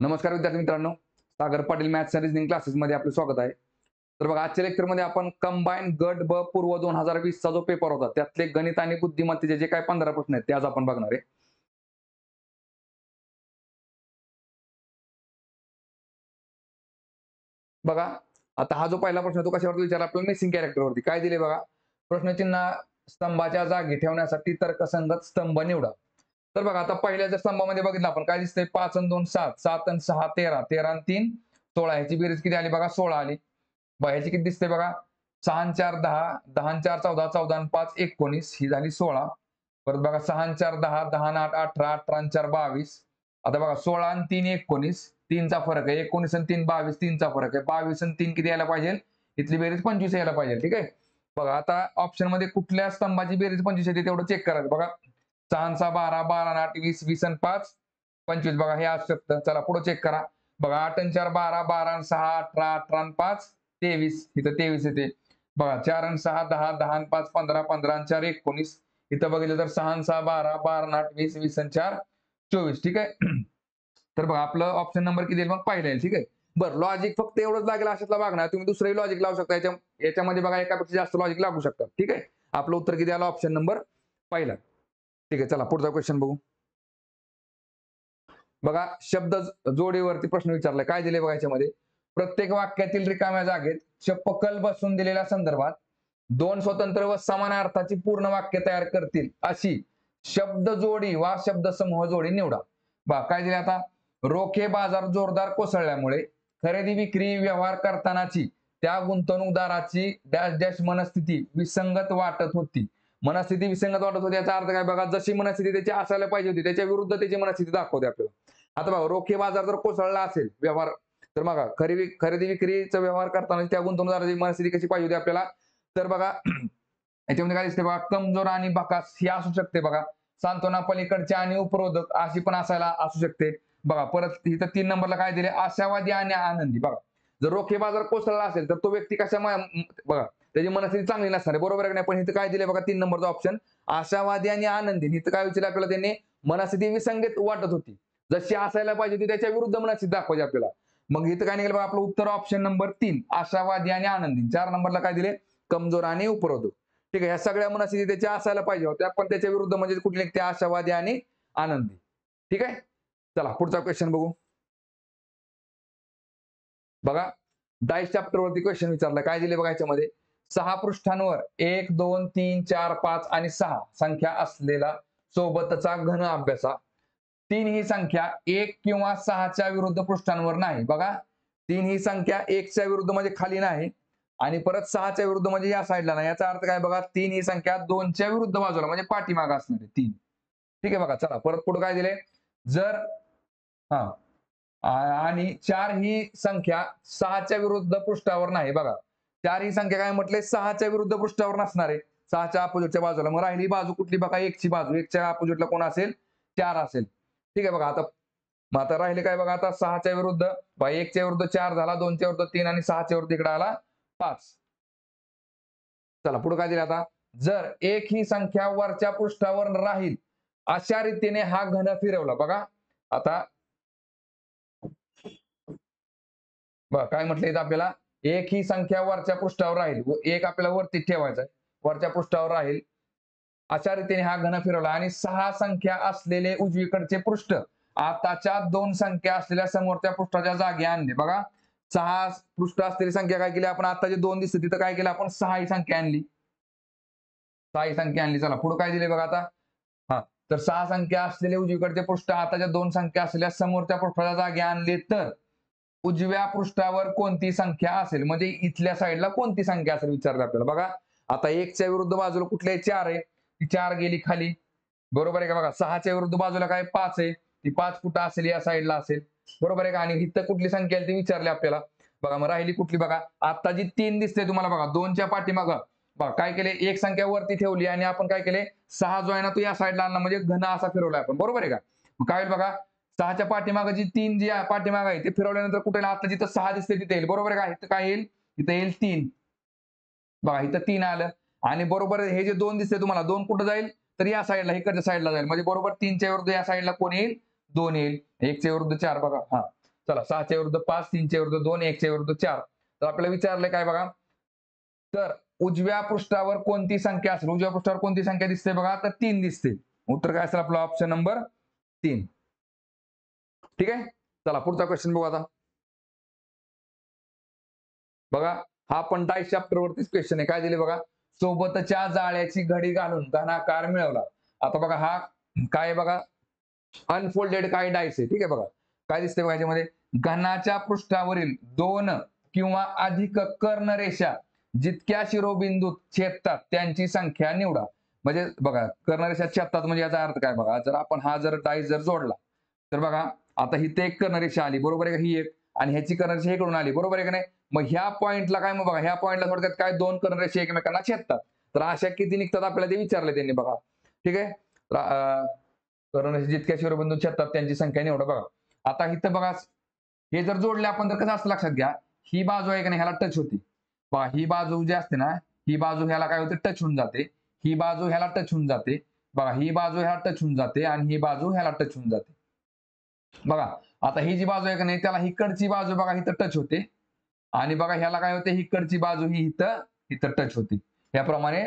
नमस्कार विद्यार्थी मित्रांनो, सागर पाटील मॅथ्स आणि रिजनिंग क्लासेस मध्ये आपले स्वागत आहे. तर बघा, आजच्या लेक्चर मध्ये आपण कंबाईन गट ब पूर्व 2020 चा जो पेपर होता त्यातले गणित आणि बुद्धिमत्तेचे जे काही 15 प्रश्न आहेत ते आज आपण बघणार आहे. बघा, आता हा जो पहिला प्रश्न तो कशावरती विचारला आपल्याला मिसिंग कॅरेक्टरवरती. काय दिले बघा, प्रश्नचिन्ह स्तंभाच्या जागी ठेवण्यासाठी तर्कसंगत स्तंभ निवडा. तर बघा, आता पहिल्या जर स्तंभामध्ये बघितलं आपण काय दिसतंय, 5 आणि 2 7, 7 आणि 6 13, 13 आणि 3 16, ह्याची बेरीज किती आली बघा, 16 आली. बघा ह्याची किती दिसते बघा, 6 आणि 4 10, 10 आणि 4 14, 14 आणि 5 19, ही झाली 16. परत बघा 6 आणि 4 10, 10 आणि 8 18, 18 आणि 4 22. आता बघा 16 आणि 3 19, 3 चा फरक आहे. 19 आणि 3 22, 3 चा फरक आहे. 22 आणि 3 किती यायला पाहिजे, इथली बेरीज 25 यायला पाहिजे. ठीक आहे. बघा आता ऑप्शन मध्ये कुठल्या स्तंभाची बेरीज 25 येते तेवढं चेक करायचं. बघा 6 आणि 6 12, 12 आणि 8 20, 20 आणि 5 25. बघा हे असू शकतं. चला पुढे चेक करा. बघा 8 आणि 4 12, 12 आणि 6 18, 18 आणि 5 23, इथं 23 येते. बघा 4 आणि 6 10, 10 आणि 5 15, 15 आणि 4 19, इथं बघितलं तर 6 आणि 6 12, 12 आणि 8 20, 20 आणि 4 24. ठीक आहे. तर बघा आपलं ऑप्शन नंबर किती येईल मग पहिला येईल. ठीक आहे. बरं, लॉजिक फक्त एवढंच लागेल अशातला भागणार. तुम्ही दुसरंही लॉजिक लावू शकता. याच्यामध्ये बघा एकापेक्षा जास्त लॉजिक लागू शकतात. ठीक आहे. आपलं उत्तर किती आलं, ऑप्शन नंबर पहिला. ठीक आहे, चला पुढचा क्वेश्चन बघू. बघा, शब्द जोडीवरती प्रश्न विचारलाय. काय दिले बघा याच्यामध्ये, प्रत्येक वाक्यातील रिकाम्या जागेत चपकल बसून दिलेल्या संदर्भात दोन स्वतंत्र व समान अर्थाची पूर्ण वाक्य तयार करतील अशी शब्द जोडी वा शब्दसमूह जोडी निवडा. बघा काय दिले आता, रोखे बाजार जोरदार कोसळल्यामुळे खरेदी विक्री व्यवहार करतानाची त्या गुंतवणूकदाराची डॅश डॅश मनस्थिती विसंगत वाटत होती. मनस्थिती विसंगत वाटत होती याचा अर्थ काय बघा, जशी मनस्थिती त्याची असायला पाहिजे होती त्याच्या विरुद्ध त्याची मनस्थिती दाखवते आपल्याला. आता बघा, रोखे बाजार जर कोसळला असेल व्यवहार, तर बघा खरेदी विक्रीचा व्यवहार करताना त्या गुंतवणूकदाराची मनस्थिती कशी पाहिजे होती आपल्याला. तर बघा याच्यामध्ये काय दिसते बघा, कमजोर आणि बकास ही असू शकते बघा. सांत्वना पलीकडचे आणि उपरोधक अशी पण असायला असू शकते. बघा परत इथं 3 नंबरला काय दिले, आशावादी आणि आनंदी. बघा जर रोखे बाजार कोसळला असेल तर तो व्यक्ती कशा बघा त्याची मनस्थिती चांगली नसणार आहे, बरोबर आहे की नाही. पण इथं काय दिले बघा, 3 नंबरचा ऑप्शन आशावादी आणि आनंदी. इथं काय विचारलं आपल्याला, त्यांनी मनस्थिती विसंगत वाटत होती, जशी असायला पाहिजे होती त्याच्या विरुद्ध मनस्थिती दाखवायची आपल्याला. मग इथं काय निघालं बघा, आपलं उत्तर ऑप्शन नंबर 3 आशावादी आणि आनंदी. 4 नंबरला काय दिले, कमजोर आणि उपरोधक. ठीक आहे, ह्या सगळ्या मनस्थिती त्याच्या असायला पाहिजे होत्या, पण त्याच्या विरुद्ध म्हणजे कुठले निघते, आशावादी आणि आनंदी. ठीक आहे. चला पुढचा क्वेश्चन बघू. बघा डायस चॅप्टर वरती क्वेश्चन विचारला. काय दिले बघा याच्यामध्ये, 6 पृष्ठांवर 1 2 3 4 5 आणि 6 संख्या असलेला सोबतचा घन अभ्यासा. 3 ही संख्या 1 किंवा 6च्या विरुद्ध पृष्ठांवर नाही. बघा 3 ही संख्या 1च्या विरुद्ध म्हणजे खाली नाही, आणि परत 6च्या विरुद्ध म्हणजे या साईडला नाही. याचा अर्थ काय बघा, 3 ही संख्या 2च्या विरुद्ध बाजूला म्हणजे पाठीमागे असणार आहे 3. ठीक आहे. बघा चला परत पुढे काय दिले, जर हा आणि 4 ही संख्या 6च्या विरुद्ध पृष्ठावर नाही. बघा 4 ही संख्या काय म्हटले, 6च्या विरुद्ध पृष्ठावर नसणार आहे, 6च्या अपोजिटच्या बाजूला. मग राहिली बाजू कुठली बघा, 1ची बाजू. 1च्या अपोजिटला कोण असेल, 4 असेल. ठीक आहे. बघा आता राहिले काय बघा, आता 6च्या विरुद्ध 1च्या विरुद्ध 4 झाला, 2च्या विरुद्ध 3 आणि 6च्या विरुद्ध इकडे आला 5. चला पुढे काय दिलं आता, जर 1 ही संख्या वरच्या पृष्ठावर राहील अशा रीतीने हा घन फिरवला. बघा आता बघा काय म्हटलं इथं आपल्याला, 1 ही संख्या वरच्या पृष्ठावर राहील, 1 आपल्याला वरती ठेवायचा आहे, वरच्या पृष्ठावर राहील अशा रीतीने हा घन फिरवला, आणि 6 संख्या असलेले उजवीकडचे पृष्ठ आताच्या 2 संख्या असलेल्या समोरच्या पृष्ठाच्या जागी आणले. बघा 6 पृष्ठ असलेली संख्या काय केली आपण, आता जे 2 दिसते तिथं काय केलं आपण, 6 ही संख्या आणली. 6 ही संख्या आणली. चला पुढे काय दिले बघा आता, हा तर 6 संख्या असलेले उजवीकडचे पृष्ठ आताच्या 2 संख्या असलेल्या समोरच्या पृष्ठाच्या जागी आणले तर उजव्या पृष्ठावर कोणती संख्या असेल, म्हणजे इथल्या साईडला कोणती संख्या असेल विचारलं आपल्याला. बघा आता 1च्या विरुद्ध बाजूला कुठले 4 आहे, ती 4 गेली खाली, बरोबर आहे का. बघा 6च्या विरुद्ध बाजूला काय 5 आहे, ती 5 कुठं असेल, या साईडला असेल, बरोबर आहे का. आणि इथं कुठली संख्या आहे ती विचारली आपल्याला. बघा मग राहिली कुठली बघा, आता जी 3 दिसते तुम्हाला बघा, 2च्या पाठीमागं बघा काय केले, एक संख्या वरती ठेवली आणि आपण काय केले, 6 जो आहे ना तो या साईडला आणला, म्हणजे घन असा फिरवला आपण, बरोबर आहे का. मग काय होईल बघा, 6च्या पाठीमागे जी 3 जी पाठीमागे आहे ते फिरवल्यानंतर कुठे आता जिथं 6 दिसते तिथे येईल, बरोबर आहे का. इथं काय येईल, इथं येईल 3. बघा इथं 3 आलं, आणि बरोबर हे जे 2 दिसते तुम्हाला, 2 कुठं जाईल, तर या साईडला इकडच्या साईडला जाईल, म्हणजे बरोबर 3च्या विरुद्ध या साईडला कोण येईल, 2 येईल. 1च्या विरुद्ध 4 बघा, हा चला 6च्या विरुद्ध 5, 3च्या विरुद्ध 2, 1च्या विरुद्ध 4. तर आपल्याला विचारलंय काय बघा, तर उजव्या पृष्ठावर कोणती संख्या असेल, उजव्या पृष्ठावर कोणती संख्या दिसते बघा, तर 3 दिसते. उत्तर काय असेल आपलं ऑप्शन नंबर 3. ठीक आहे. चला पुढचा क्वेश्चन बघू आता. बघा हा पण डायस चॅप्टर वरतीच क्वेश्चन आहे. काय दिले बघा, सोबतच्या जाळ्याची घडी घालून धनाकार मिळवला. आता बघा हा काय बघा, अनफोल्डेड काय डायस आहे. ठीक आहे. बघा काय दिसते बघा याच्यामध्ये, घनाच्या पृष्ठावरील 2 किंवा अधिक कर्ण रेषा जितक्या शिरोबिंदूत छेदतात त्यांची संख्या निवडा. म्हणजे बघा कर्णरेषा छेदतात म्हणजे याचा अर्थ काय बघा, जर आपण हा जर डायस जर जोडला तर बघा आता ही ते एक कर्णरेषा आली, बरोबर आहे का, ही एक, आणि ह्याची कर्णरेषा इकडून आली, बरोबर आहे का नाही. मग ह्या पॉईंटला काय, मग बघा ह्या पॉईंटला थोडक्यात काय 2 कर्णरेषा एकमेकांना छेदतात. तर अशा किती निघतात आपल्याला ते विचारले त्यांनी बघा. ठीक आहे. कर्णरेषा जितक्या शिरोबिंदूत छेदतात त्यांची संख्या निवडा. बघा आता इथं बघा हे जर जोडले आपण तर कसं असतं लक्षात घ्या, ही बाजू आहे का नाही ह्याला टच होती. पहा ही बाजू जी असते ना, ही बाजू ह्याला काय होते, टच होऊन जाते. ही बाजू ह्याला टच होऊन जाते. बघा ही बाजू ह्याला टच होऊन जाते आणि ही बाजू ह्याला टच होऊन जाते. बघा आता ही जी बाजू आहे का नाही त्याला हिकडची बाजू बघा इथं टच होते आणि बघा ह्याला काय होते, हिकडची बाजू ही इथं टच होते. याप्रमाणे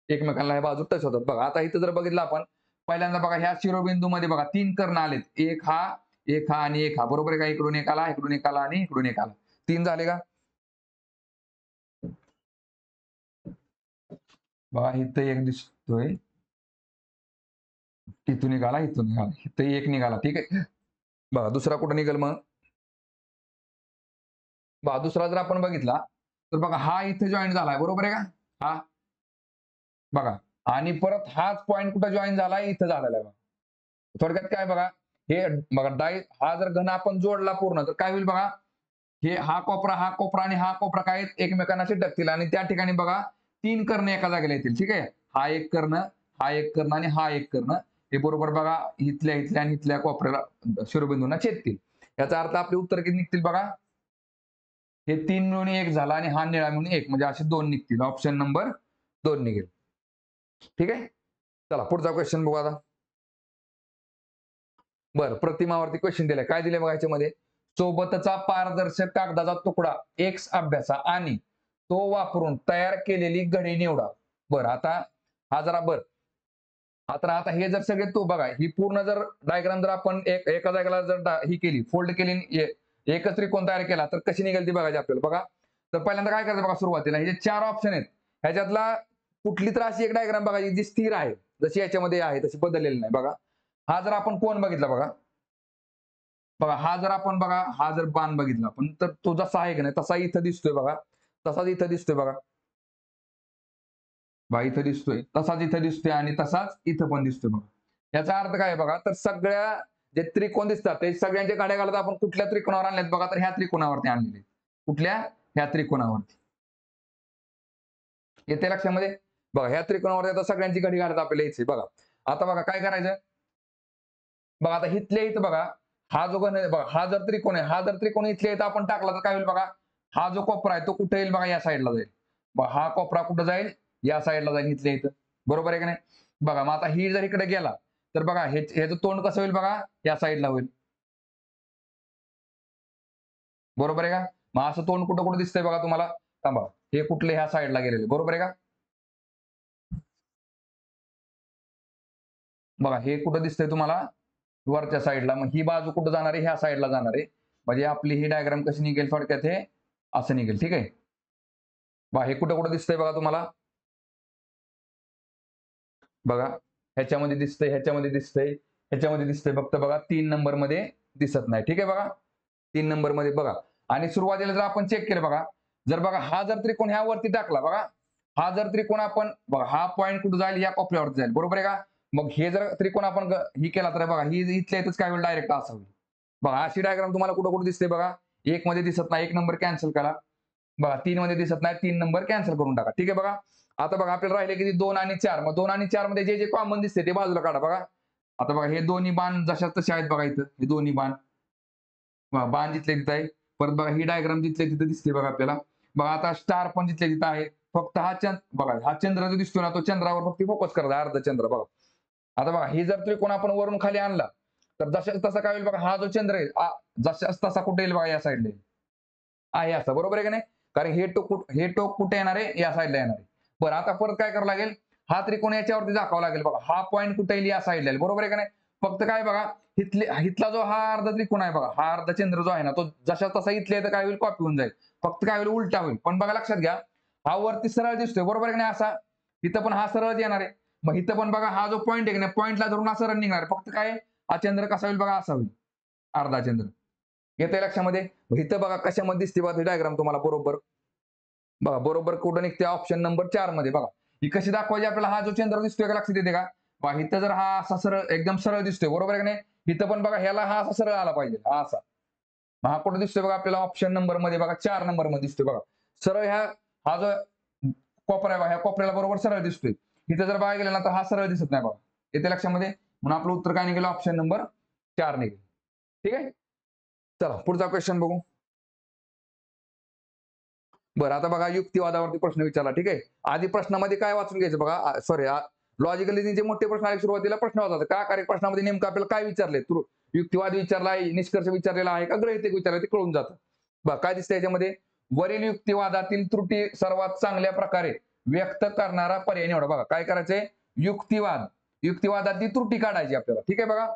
एकमेकांना ह्या बाजू टच होतात. बघा आता इथं जर बघितलं आपण पहिल्यांदा बघा ह्या शिरोबिंदू मध्ये बघा 3 कर्ण आलेत, एक हा आणि एक हा, बरोबर आहे का, इकडून एक आला, इकडून एक आला आणि इकडून एक आला. 3 झाले का. बघा इथं एक दिसतोय, इथून निघाला, इथून निघाला, इथं एक निघाला. ठीक आहे. बघा दुसरा कुठं निघेल मग, बघा दुसरा जर आपण बघितला तर बघा हा इथे जॉईन झालाय, बरोबर आहे का, हा बघा, आणि परत हाच पॉईंट कुठं जॉईन झालाय, इथं झालेला आहे. बघा थोडक्यात काय बघा, हे बघा हा जर घन आपण जोडला पूर्ण तर काय होईल बघा, हे हा कोपरा आणि हा कोपरा काय एकमेकांना चिटकतील आणि त्या ठिकाणी बघा 3 कर्ण एका जागेला येतील. ठीक आहे. हा एक कर्ण, हा एक कर्ण आणि हा एक कर्ण हे बरोबर बघा इथल्या आणि इथल्या कोपऱ्याला शिरोबिंदूंना छेदतील. याचा अर्थ आपले उत्तर किती निघतील बघा, हे 3 मिळून 1 झाला आणि हा निळा मिळून 1, म्हणजे असे 2 निघतील. ऑप्शन नंबर 2 निघेल. ठीक आहे. चला पुढचा क्वेश्चन बघू आता. बरं प्रतिमावरती क्वेश्चन दिलाय. काय दिले बघा याच्यामध्ये, सोबतचा पारदर्शक कागदाचा तुकडा X अभ्यासा आणि तो वापरून तयार केलेली घडी निवडा. बरं आता हा जरा आता हे जर सगळे तो बघा ही पूर्ण जर डायग्राम जर आपण एका जागेला जर ही केली, फोल्ड केली, एकच त्रिकोण तयार केला तर कशी निघेल ती बघायची आपल्याला. बघा तर पहिल्यांदा काय करायचं बघा, सुरुवातीला हे जे 4 ऑप्शन आहेत ह्याच्यातला कुठली तर अशी एक डायग्राम बघायची जी स्थिर आहे, जशी याच्यामध्ये आहे तशी बदललेली नाही. बघा हा जर आपण कोण बघितला बघा, हा जर आपण बघा हा जर बाण बघितला आपण तर तो जसा आहे की नाही तसा इथं दिसतोय बघा, तसाच इथं दिसतोय बघा, इथं दिसतोय तसाच इथं दिसतोय आणि तसाच इथं पण दिसतोय बघा. याचा अर्थ काय बघा, तर सगळ्या जे त्रिकोण दिसतात ते सगळ्यांचे गाड्या घालत आपण कुठल्या त्रिकोणावर आणलेत बघा, तर ह्या त्रिकोणावरती आणलेले. कुठल्या, ह्या त्रिकोणावरती. येते लक्षामध्ये. बघा ह्या त्रिकोणावरती आता सगळ्यांची घडी घालत आपल्याला यायची. बघा आता बघा काय करायचं, बघा आता इथल्या इथं बघा हा जो घन आहे बघा, हा जर त्रिकोण आहे, हा जर त्रिकोण इथल्या इथं आपण टाकला तर काय होईल बघा, हा जो कोपरा आहे तो कुठे येईल बघा, या साईडला जाईल. हा कोपरा कुठं जाईल, या साईडला जाईल इथल्या इथं, बरोबर आहे का नाही. बघा मग आता ही जर इकडे गेला तर बघा ह्याचं तोंड कसं होईल बघा, या साईडला होईल, बरोबर आहे का. मग असं तोंड कुठं कुठं दिसतंय बघा तुम्हाला, थांबा हे कुठले ह्या साईडला गेलेले, बरोबर आहे का. बघा हे कुठं दिसतंय तुम्हाला, वरच्या साईडला. मग ही बाजू कुठं जाणार आहे, ह्या साईडला जाणार आहे. म्हणजे आपली ही डायग्राम कशी निघेल थोडक्यात, हे असं निघेल. ठीक आहे. बघा हे कुठं कुठं दिसतंय बघा तुम्हाला, बघा ह्याच्यामध्ये दिसतंय, ह्याच्यामध्ये दिसतंय, ह्याच्यामध्ये दिसतंय, फक्त बघा 3 नंबर मध्ये दिसत नाही. ठीक आहे. बघा 3 नंबर मध्ये बघा. आणि सुरुवातीला जर आपण चेक केलं बघा, जर बघा हा जर त्रिकोण ह्या वरती टाकला बघा, हा जर त्रिकोण आपण बघा हा पॉईंट कुठे जाईल, या कोपऱ्यावरती जाईल, बरोबर आहे का. मग हे जर त्रिकोण आपण ही केला तर बघा ही इथल्या इथंच काय होईल, डायरेक्ट असं होईल. बघा अशी डायग्राम तुम्हाला कुठं कुठं दिसते बघा, 1 मध्ये दिसत नाही, 1 नंबर कॅन्सल करा. बघा 3 मध्ये दिसत नाही, 3 नंबर कॅन्सल करून टाका. ठीक आहे. बघा आता बघा आपल्याला राहिले किती, 2 आणि 4. मग 2 आणि 4 मध्ये जे जे कॉमन दिसते ते बाजूला काढा. बघा आता बघा हे दोन्ही बाण जशा तसे आहेत बघा, इथं हे दोन्ही बाण, बाण जिथले तिथं आहे. परत बघा ही डायग्राम जिथल्या तिथं दिसते बघा आपल्याला. बघा आता स्टार पण जिथल्या तिथं आहे. फक्त हा बघा हा चंद्र जो दिसतो ना, तो चंद्रावर फक्त फोकस करत अर्धचंद्र. बघा आता बघा हे जर त्रिकोण आपण वरून खाली आणला तर जशाच तसा काय होईल बघा, हा जो चंद्र आहे जशाच तसा कुठे येईल बघा, या साईडला आहे असं, बरोबर आहे की नाही? कारण हे टोक कुठे येणार आहे, या साईडला येणार आहे. बरं, आता परत काय करावं लागेल, हा त्रिकोण याच्यावरती दाखवावा लागेल बघा, हा पॉईंट कुठे येईल, या साईडला येईल, बरोबर आहे का नाही? फक्त काय बघा, इथला जो हा अर्धा त्रिकोण आहे बघा, हा अर्धा चंद्र जो आहे ना, तो जशा तसा इथल्या इथं काय होईल, कॉपी होऊन जाईल. फक्त काय होईल, उलटा होईल. पण बघा लक्षात घ्या, हा वरती सरळ दिसतोय, बरोबर आहे की नाही? असा इथं पण हा सरळ येणार आहे. मग इथं पण बघा, हा जो पॉईंट आहे की नाही, पॉईंटला धरून हा सरळ निघणार आहे. फक्त काय, हा चंद्र कसा होईल बघा, असा होईल, अर्धा चंद्र. येतंय लक्षामध्ये? इथं बघा कशामध्ये दिसते बघा डायग्राम तुम्हाला, बरोबर बघा, बरोबर कुठं निघते, ऑप्शन नंबर 4 मध्ये बघा. ही कशी दाखवायची आपल्याला, हा जो चंद्र दिसतोय का, लक्षात येते का? पहा, इथं जर हा असा सरळ एकदम सरळ दिसतोय, बरोबर आहे की नाही? इथं पण बघा, ह्याला हा असा सरळ आला पाहिजे, हा असा. हा कुठे दिसतोय बघा आपल्याला, ऑप्शन नंबर मध्ये बघा, 4 नंबर मध्ये दिसतोय बघा. सरळ हा जो कोपरा आहे बघा, ह्या कोपऱ्याला बरोबर सरळ दिसतोय. इथं जर बघा गेलं ना, तर हा सरळ दिसत नाही बघा. येते लक्षामध्ये? म्हणून आपलं उत्तर काय निघेल, ऑप्शन नंबर 4 निघेल. ठीक आहे, चला पुढचा क्वेश्चन बघू. बरं, आता बघा युक्तिवादावरती प्रश्न विचारला, ठीक आहे. आधी प्रश्नामध्ये काय वाचून घ्यायचं बघा, सॉरी, लॉजिकली जे मोठे प्रश्न आले सुरुवातीला प्रश्न वाचायचा का, कारण प्रश्नामध्ये नेमकं आपल्याला काय विचारले, युक्तिवाद विचारला आहे, निष्कर्ष विचारलेला आहे का, गृहीतक विचारले, ते कळून जातं. बघा काय दिसतं याच्यामध्ये, वरील युक्तिवादातील त्रुटी सर्वात चांगल्या प्रकारे व्यक्त करणारा पर्याय निवडा. बघा काय करायचंय, युक्तिवादातली त्रुटी काढायची आपल्याला, ठीक आहे. बघा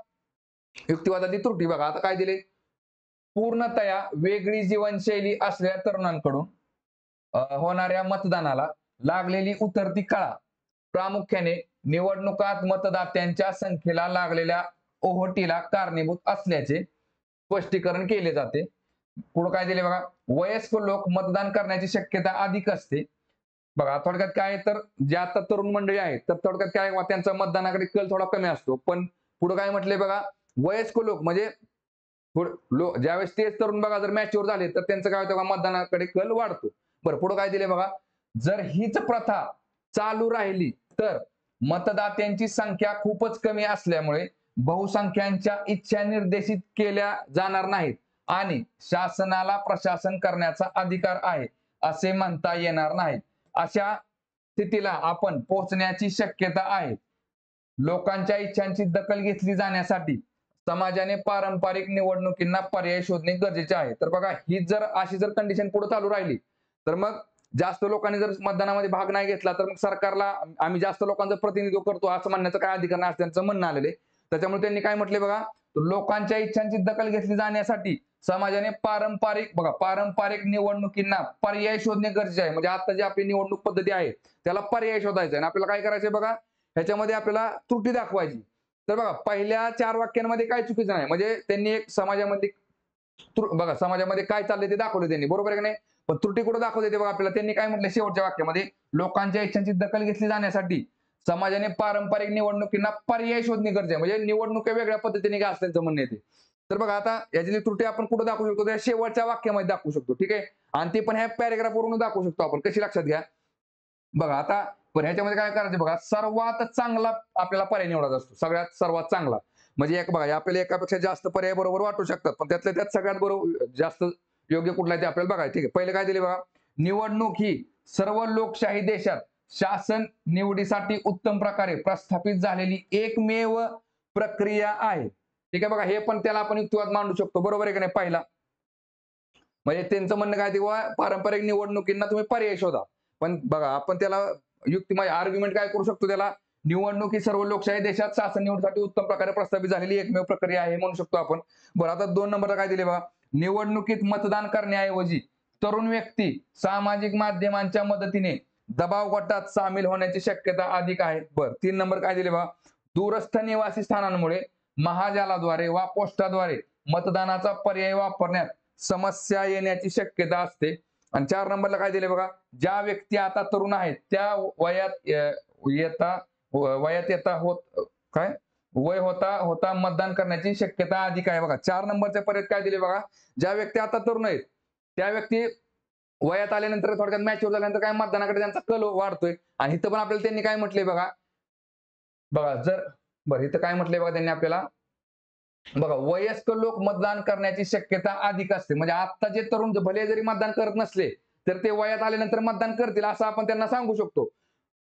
युक्तिवादातली त्रुटी बघा, आता काय दिले, पूर्णतया वेगळी जीवनशैली असलेल्या तरुणांकडून होणाऱ्या मतदानाला लागलेली उतरती कळा, प्रामुख्याने निवडणुकात मतदात्यांच्या संख्येला लागलेल्या ओहोटीला कारणीभूत असल्याचे स्पष्टीकरण केले जाते. पुढे काय दिले बघा, वयस्क लोक मतदान करण्याची शक्यता अधिक असते. बघा थोडक्यात काय, तर जे आता तरुण मंडळी आहेत, तर थोडक्यात काय, त्यांचा मतदानाकडे कल थोडा कमी असतो. पण पुढे काय म्हटले बघा, वयस्क लोक म्हणजे ज्यावेळेस तेच तरुण बघा जर मॅच्युअर झाले, तर त्यांचं काय होतं, मतदानाकडे कल वाढतो. बरं, पुढे काय दिले बघा, जर हीच प्रथा चालू राहिली तर मतदात्यांची संख्या खूपच कमी असल्यामुळे बहुसंख्यांच्या इच्छा निर्देशित केल्या जाणार नाहीत आणि शासनाला प्रशासन करण्याचा अधिकार आहे असे म्हणता येणार नाही. अशा स्थितीला आपण पोहोचण्याची शक्यता आहे. लोकांच्या इच्छांची दखल घेतली जाण्यासाठी समाजाने पारंपरिक निवडणुकींना पर्याय शोधणे गरजेचे आहे. तर बघा, ही जर अशी जर कंडिशन पुढे चालू राहिली, तर मग जास्त लोकांनी जर मतदानामध्ये भाग नाही घेतला, तर मग सरकारला आम्ही जास्त लोकांचं प्रतिनिधित्व करतो असं म्हणण्याचं काय अधिकार नाही, असं त्यांचं म्हणणं आलेलं आहे. त्याच्यामुळे त्यांनी काय म्हटले बघा, लोकांच्या इच्छांची दखल घेतली जाण्यासाठी समाजाने पारंपरिक निवडणुकींना पर्याय शोधणे गरजेचे आहे. म्हणजे आता जी आपली निवडणूक पद्धती आहे त्याला पर्याय शोधायचा आहे. आणि आपल्याला काय करायचंय बघा, ह्याच्यामध्ये आपल्याला त्रुटी दाखवायची. तर बघा, पहिल्या 4 वाक्यांमध्ये काय चुकीचं नाही, म्हणजे त्यांनी एक समाजामध्ये बघा समाजामध्ये काय चाललंय ते दाखवलं त्यांनी, बरोबर आहे की नाही? पण त्रुटी कुठे दाखवते ते बघा आपल्याला, त्यांनी काय म्हटलं शेवटच्या वाक्यामध्ये, लोकांच्या इच्छांची दखल घेतली जाण्यासाठी समाजाने पारंपरिक निवडणुकींना पर्याय शोधणे गरजेचे आहे. म्हणजे निवडणुका वेगळ्या पद्धतीने काय असल्याचं म्हणणं येते. तर बघा आता याची त्रुटी आपण कुठे दाखवू शकतो, त्या शेवटच्या वाक्यामध्ये दाखवू शकतो, ठीक आहे. आणि ती पण ह्या पॅरेग्राफ वरून दाखवू शकतो आपण. कशी, लक्षात घ्या बघा. आता पण ह्याच्यामध्ये काय करायचं बघा, सर्वात चांगला आपल्याला पर्याय निवडायचा असतो, सर्वात चांगला. म्हणजे एक बघा, आपल्याला एकापेक्षा जास्त पर्याय बरोबर वाटू शकतात, पण त्यातल्या त्यात सगळ्यात बरोबर जास्त योग्य कुठला ते आपल्याला बघायचं. ठीक आहे, पहिले काय दिले बघा, निवडणूक ही सर्व लोकशाही देशात शासन निवडीसाठी उत्तम प्रकारे प्रस्थापित झालेली एकमेव प्रक्रिया आहे. ठीक आहे, बघा हे पण त्याला आपण युक्तिवाद मांडू शकतो, बरोबर आहे की नाही? पहिला म्हणजे त्यांचं म्हणणं काय, तेव्हा पारंपरिक निवडणुकींना तुम्ही पर्याय शोधा. पण बघा आपण त्याला युक्ती म्हणजे आर्ग्युमेंट काय करू शकतो त्याला, निवडणूक ही सर्व लोकशाही देशात शासन निवडीसाठी उत्तम प्रकारे प्रस्थापित झालेली एकमेव प्रक्रिया आहे म्हणू शकतो आपण. बरं, आता 2 नंबरला काय दिले बघा, निवडणुकीत मतदान करण्याऐवजी तरुण व्यक्ती सामाजिक माध्यमांच्या मदतीने दबाव गटात सामील होण्याची शक्यता अधिक आहे. बरं, 3 नंबर काय दिले बघा, दूरस्थ निवासी स्थानांमुळे महाजालाद्वारे वा पोस्टाद्वारे मतदानाचा पर्याय वापरण्यात समस्या येण्याची शक्यता असते. आणि 4 नंबरला काय दिले बघा, ज्या व्यक्ती आता तरुण आहेत त्या वयात येता वय होता मतदान करण्याची शक्यता अधिक आहे. बघा 4 नंबरच्या पर्यायात काय दिले बघा, ज्या व्यक्ती आता तरुण आहेत त्या व्यक्ती वयात आल्यानंतर थोडक्यात मॅच्युअर झाल्यानंतर काय मतदानाकडे त्यांचा कल वाढतोय. आणि इथं पण आपल्याला त्यांनी काय म्हटलंय बघा, बरं इथं काय म्हटलंय बघा त्यांनी आपल्याला, बघा वयस्क लोक मतदान करण्याची शक्यता अधिक असते. म्हणजे आता जे तरुण भले जरी मतदान करत नसले तर ते वयात आल्यानंतर मतदान करतील असं आपण त्यांना सांगू शकतो.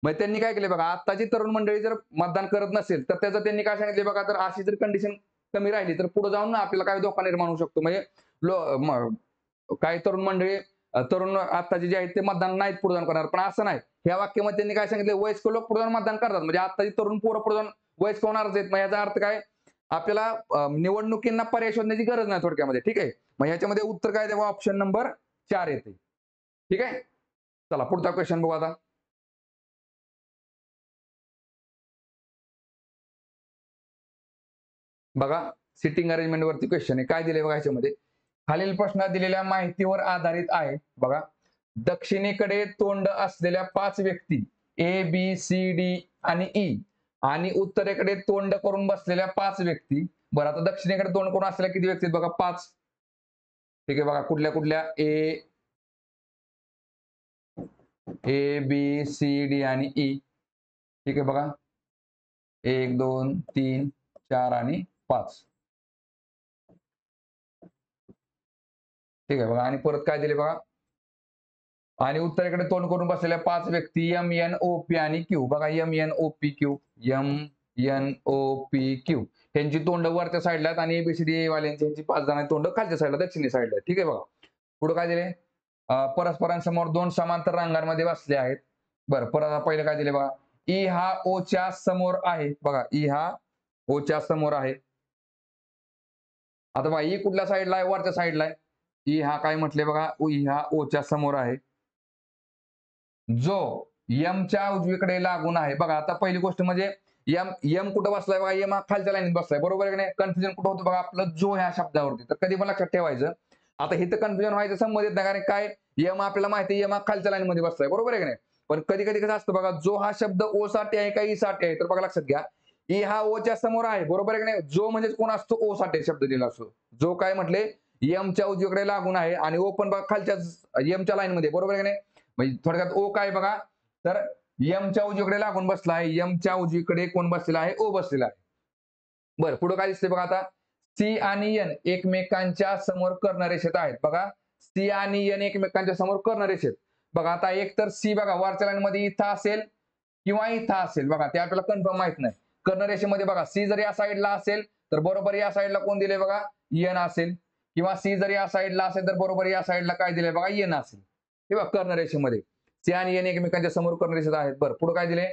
मग त्यांनी काय केले बघा, आताची तरुण मंडळी जर मतदान करत नसेल तर त्याचं त्यांनी काय सांगितले बघा, तर अशी जर कंडिशन कमी राहिली तर पुढे जाऊन ना आपल्याला काय धोका निर्माण होऊ शकतो. म्हणजे काही तरुण मंडळी तरुण आत्ताचे जे आहेत ते मतदान नाहीत पुढे जाऊन करणार. पण असं नाही. ह्या वाक्यामध्ये त्यांनी काय सांगितलं, वयस्कर लोक पुढे जाऊन मतदान करतात. म्हणजे आत्ताची तरुण पोरं पुढे जाऊन वयस्कर होणारच आहेत. मग याचा अर्थ काय, आपल्याला निवडणुकींना पर्याय शोधण्याची गरज नाही थोडक्यामध्ये. ठीक आहे. मग ह्याच्यामध्ये उत्तर काय तेव्हा ऑप्शन नंबर 4 येते. ठीक आहे. चला पुढचा क्वेश्चन बघू आता. बघा सिटिंग अरेंजमेंट वरती क्वेश्चन आहे. काय दिले बघा याच्यामध्ये, खालील प्रश्नात दिलेल्या माहितीवर आधारित आहे. बघा, दक्षिणेकडे तोंड असलेल्या 5 व्यक्ती ए बी सी डी आणि ई आणि उत्तरेकडे तोंड करून बसलेल्या 5 व्यक्ती. बरं, आता दक्षिणेकडे तोंड करून असलेल्या किती व्यक्ती आहेत बघा, 5. ठीक आहे. बघा कुठल्या कुठल्या, ए बी सी डी आणि ई. ठीक आहे. बघा 1 2 3 4 आणि 5. ठीक आहे. बघा आणि परत काय दिले बघा, आणि उत्तरेकडे तोंड करून बसलेल्या 5 व्यक्ती एम एन ओ पी आणि क्यू. बघा M N O P Q, M N O P Q, त्यांची तोंड वरच्या साईडला आहेत आणि एबीसीडी वाल्यांची यांची 5 जणांची तोंड खालच्या साईडला दक्षिणी साईडला. ठीक आहे. बघा पुढे काय दिले, परस्परांसमोर 2 समांतर रांगांमध्ये बसले आहेत. बरं, परत पहिलं काय दिले बघा, ई हा ओ च्या समोर आहे. बघा ई हा ओ च्या समोर आहे. आता बघा ई कुठल्या साईडला आहे, वरच्या साईडला आहे. ई हा काय म्हटले बघा, ई हा ओ च्या समोर आहे, जो यमच्या उजवीकडे लागून आहे. बघा आता पहिली गोष्ट म्हणजे यम यम कुठं बसलाय बघा, यम हा खालच्या लाईनीत बसलाय. बरोबर आहे की नाही. कन्फ्युजन कुठं होतं बघा आपलं, जो ह्या शब्दावरती. तर कधी पण लक्षात ठेवायचं, आता इथं कन्फ्युजन व्हायचं संबंधित नाही. कारण काय, यम आपल्याला माहिती आहे, यम हा खालच्या लाईन मध्ये बसलाय. बरोबर आहे की नाही. पण कधी कधी कसं असतं बघा, जो हा शब्द ओ साठी आहे का ई साठी आहे. तर बघा लक्षात घ्या, ई हा ओ च्या समोर आहे. बरोबर आहे की नाही. जो म्हणजे कोण असतो, ओ साठी शब्द दिला असतो. जो काय म्हटले, यमच्या उजवीकडे लागून आहे आणि ओ पण बघा खालच्या यमच्या लाईन मध्ये. बरोबर आहे की नाही. म्हणजे थोडक्यात ओ काय बघा, तर यमच्या उजवीकडे लागून बसला आहे. यमच्या उजवीकडे कोण बसलेला आहे, ओ बसलेला आहे. बरं, पुढे काय दिसते बघा आता, सी आणि एन एकमेकांच्या समोर कर्ण रेषेत आहेत. बघा सी आणि एन एकमेकांच्या समोर कर्ण रेषेत. बघा आता एक तर सी बघा वरच्या लाईन मध्ये इथं असेल किंवा इथं असेल. बघा ते आपल्याला कन्फर्म माहित नाही. कर्ण रेषेमध्ये बघा सी जर या साईडला असेल तर बरोबर या साईडला कोण दिले बघा, एन असेल. किंवा सी जर या साईडला असेल तर बरोबर या साईडला काय दिले बघा, एन असेल. हे बघा कर्ण रेषेमध्ये सी आणि एन एकमेकांच्या समोर कर्ण रेषेत आहेत. बरं पुढे काय दिले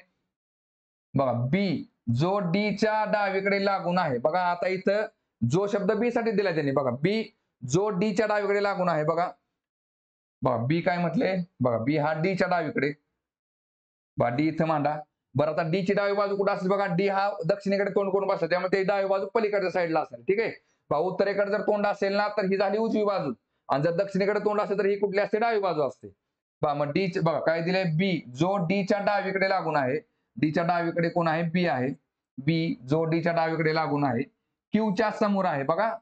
बघा, बी जो डी च्या डावीकडे लागून आहे. बघा आता इथं जो शब्द बी साठी दिला त्यांनी. बघा बी जो डी च्या डावीकडे लागून आहे. बघा बघा बी काय म्हटले बघा, बी हा डी च्या डावीकडे. बघा डी इथं मांडा. बरं आता डी ची डावी बाजू कुठं असेल बघा, डी हा दक्षिणेकडे तोंड करून बसला, त्यामुळे ते डावी बाजू पलीकडच्या साईडला असेल. ठीक आहे. बघा उत्तरेकडे जर तोंड असेल ना तर ही झाली उजवी बाजू, आणि जर दक्षिणेकडे तोंड असेल तर ही कुठली असते, डावी बाजू असते. बघा मग डी बघा काय दिले, बी जो डी च्या डावीकडे लागून आहे. डी च्या डावीकडे कोण आहे, बी आहे. बी जो डी च्या डावीकडे लागून आहे, क्यू च्या समोर आहे. बघा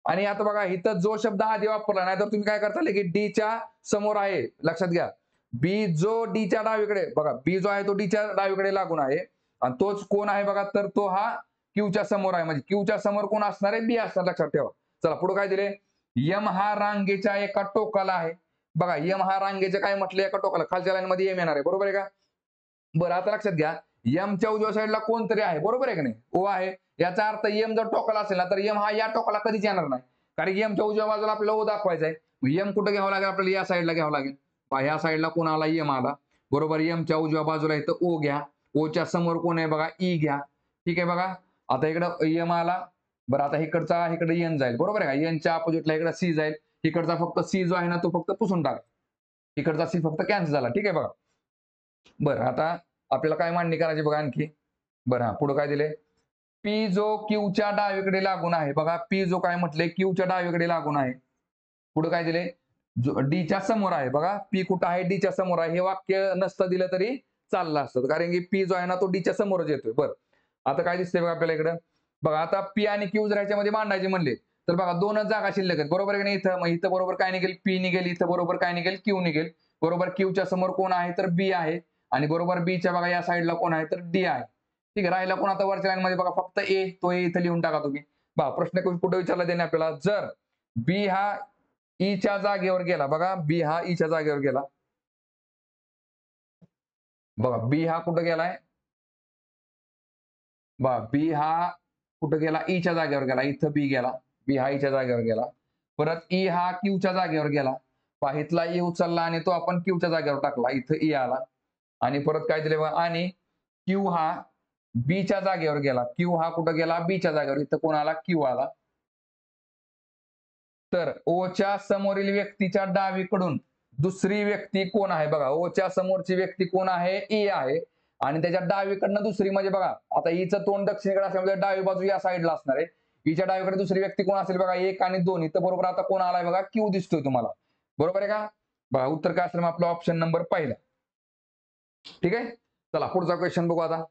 आणि आता बघा इथं जो शब्द आधी वापरला नाही तर तुम्ही काय करता की डी च्या समोर आहे. लक्षात घ्या, बी जो डी च्या डावीकडे, बघा बी जो आहे तो डी च्या डावीकडे लागून आहे आणि तोच कोण आहे बघा, तर तो हा क्यू च्या समोर आहे. म्हणजे क्यू च्या समोर कोण असणार आहे, बी असणार. लक्षात ठेवा. चला पुढे काय दिले, यम हा रांगेच्या एका टोकाला आहे. बघा यम हा रांगेच्या काय म्हटलं, एका टोकाला, खालच्या लाईन मध्ये यम येणार आहे. बरोबर आहे का. बरं आता लक्षात घ्या, यमच्या उजव्या साईडला कोणतरी आहे. बरोबर आहे की नाही, ओ आहे. याचा अर्थ यम जर टोकाला असेल ना तर यम हा या टोकाला कधीच येणार नाही, कारण यमच्या उजव्या बाजूला आपल्याला ओ दाखवायचा आहे. यम कुठं घ्यावं लागेल आपल्याला, या साईडला घ्यावं लागेल. ह्या साईडला कोण आला, यम आला. बरोबर, यमच्या उजव्या बाजूला इथं ओ घ्या. ओच्या समोर कोण आहे बघा, ई घ्या. ठीक आहे. बघा आता इकडं यम आला. बरं आता इकडचा इकडे एन जाईल. बरोबर आहे का, एनच्या अपोजिटला इकडे सी जाईल. इकडचा फक्त सी जो आहे ना तो फक्त पुसून टाका. इकडचा सी फक्त कॅन्सल झाला. ठीक आहे. बघा बरं आता आपल्याला काय मांडणी करायची बघा आणखी. बरं हा पुढे काय दिले, पी जो क्यूच्या डावीकडे लागून आहे. बघा पी जो काय म्हटले, क्यूच्या डावीकडे लागून आहे. पुढे काय दिले, डीच्या समोर आहे. बघा पी कुठं आहे, डीच्या समोर आहे. हे वाक्य नसतं दिलं तरी चाललं असतं, कारण की पी जो आहे ना तो डीच्या समोरच येतोय. बरं आता काय दिसतंय बघा आपल्याला इकडं. बघा आता पी आणि क्यू जर ह्याच्यामध्ये मांडायचे म्हणले तर बघा दोनच जागा शिल्लक आहेत. बरोबर आहे की नाही. इथं मग इथं बरोबर काय निघेल, पी निघेल. इथं बरोबर काय निघेल, क्यू निघेल. बरोबर क्यूच्या समोर कोण आहे, तर बी आहे. आणि बरोबर बीच्या बघा या साईडला कोण आहे, तर डी आहे. ठीक आहे. राहिला कोण आता वरच्या लाईन मध्ये बघा, फक्त ए, तो ए इथं लिहून टाका तुम्ही. बघा प्रश्न कुठे विचारला त्याने आपल्याला, जर बी हा ई च्या जागेवर गेला. बघा बी हा ई च्या जागेवर गेला. बघा बी हा कुठं गेलाय, बघा बी हा कुठं गेला ईच्या जागेवर गेला, इथं बी गेला, बी हा ईच्या जागेवर गेला. परत ई हा क्यूच्या जागेवर गेला, इथला ई उचलला आणि तो आपण क्यूच्या जागेवर टाकला, इथं ई आला. आणि परत काय दिले बघा, आणि क्यू हा बीच्या जागेवर गेला, क्यू हा कुठं गेला बीच्या जागेवर, इथं कोण आला क्यू आला. तर ओच्या समोरील व्यक्तीच्या डावीकडून दुसरी व्यक्ती कोण आहे बघा, ओच्या समोरची व्यक्ती कोण आहे ई आहे, आणि त्याच्या डावीकडनं दुसरी म्हणजे बघा आता ईचं तोंड दक्षिणेकडे असल्यामुळे डावी बाजू या साईडला असणार आहे. ईच्या डावीकडे दुसरी व्यक्ती कोण असेल बघा, एक आणि दोन, इथं बरोबर आता कोण आलाय बघा क्यू दिसतोय तुम्हाला, बरोबर आहे का? बघा उत्तर काय असेल मग आपलं ऑप्शन नंबर पहिला. ठीक आहे, चला पुढचा क्वेश्चन बघू आता.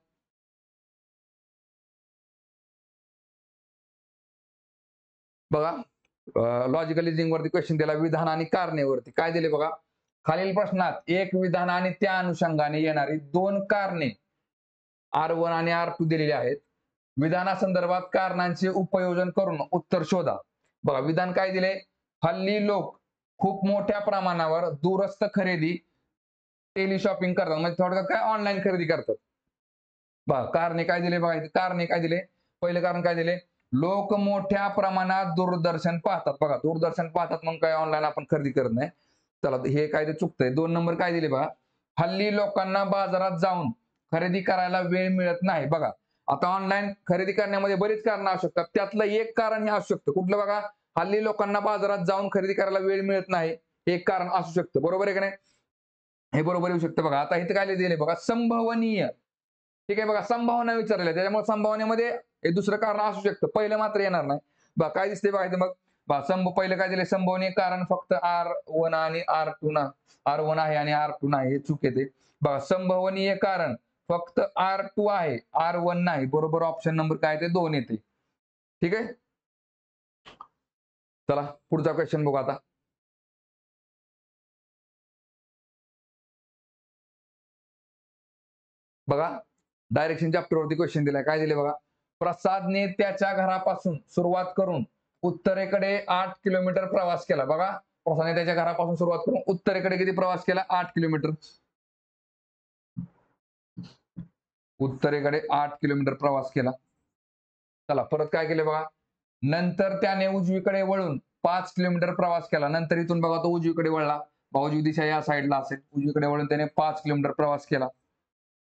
बघा लॉजिकल रिझनिंग वरती क्वेश्चन दिला, विधान आणि कारणेवरती काय दिले बघा. खालील प्रश्नात एक विधान आणि त्या अनुषंगाने येणारी दोन कारणे R1 आणि R2 दिलेली आहेत. विधानासंदर्भात कारणांचे उपयोजन करून उत्तर शोधा. बघा विधान काय दिले, हल्ली लोक खूप मोठ्या प्रमाणावर दूरस्थ खरेदी टेली शॉपिंग करतात, म्हणजे थोडक्यात काय ऑनलाईन खरेदी करतात. बघा कारणे काय दिले बघा, कारणे काय दिले, पहिलं कारण काय दिले, लोक मोठ्या प्रमाणात दूरदर्शन पाहतात. बघा दूरदर्शन पाहतात मग काय ऑनलाईन आपण खरेदी करत नाही. चला हे काय ते चुकतंय. 2 नंबर काय दिले बघा, हल्ली लोकांना बाजारात जाऊन खरेदी करायला वेळ मिळत नाही. बघा आता ऑनलाईन खरेदी करण्यामध्ये बरीच कारण असू शकतात, त्यातलं एक कारण हे असू शकतं कुठलं बघा, हल्ली लोकांना बाजारात जाऊन खरेदी करायला वेळ मिळत नाही, एक कारण असू शकतं, बरोबर आहे का नाही? हे बरोबर येऊ शकतं. बघा आता इथे काय दिले बघा, संभवनीय. ठीक आहे बघा, संभावना विचारल्या त्याच्यामुळे संभावनेमध्ये हे दुसरं कारण असू शकतं, पहिलं मात्र येणार नाही. बघा काय दिसते बघा इथे, मग पहिलं काय दिले, संभवनीय कारण फक्त R1 आणि R2 ना, R1 आहे आणि R2 नाही, हे चूक येते. बघा संभवनीय कारण फक्त R2 आहे, R1 नाही, बरोबर ऑप्शन नंबर काय ते 2 येते. ठीक आहे, चला पुढचा क्वेश्चन बघू आता. बघा डायरेक्शन चॅप्टर वरती क्वेश्चन दिलाय, काय दिले बघा, प्रसादने त्याच्या घरापासून सुरुवात करून उत्तरेकडे 8 किलोमीटर प्रवास केला. बघा प्रसादने त्याच्या घरापासून सुरुवात करून उत्तरेकडे किती प्रवास केला, 8 किलोमीटर. उत्तरेकडे 8 किलोमीटर प्रवास केला. चला परत काय केले बघा, नंतर त्याने उजवीकडे वळून 5 किलोमीटर प्रवास केला. नंतर इथून बघा तो उजवीकडे वळला, उजवी दिशा या साईडला असेल, उजवीकडे वळून त्याने 5 किलोमीटर प्रवास केला.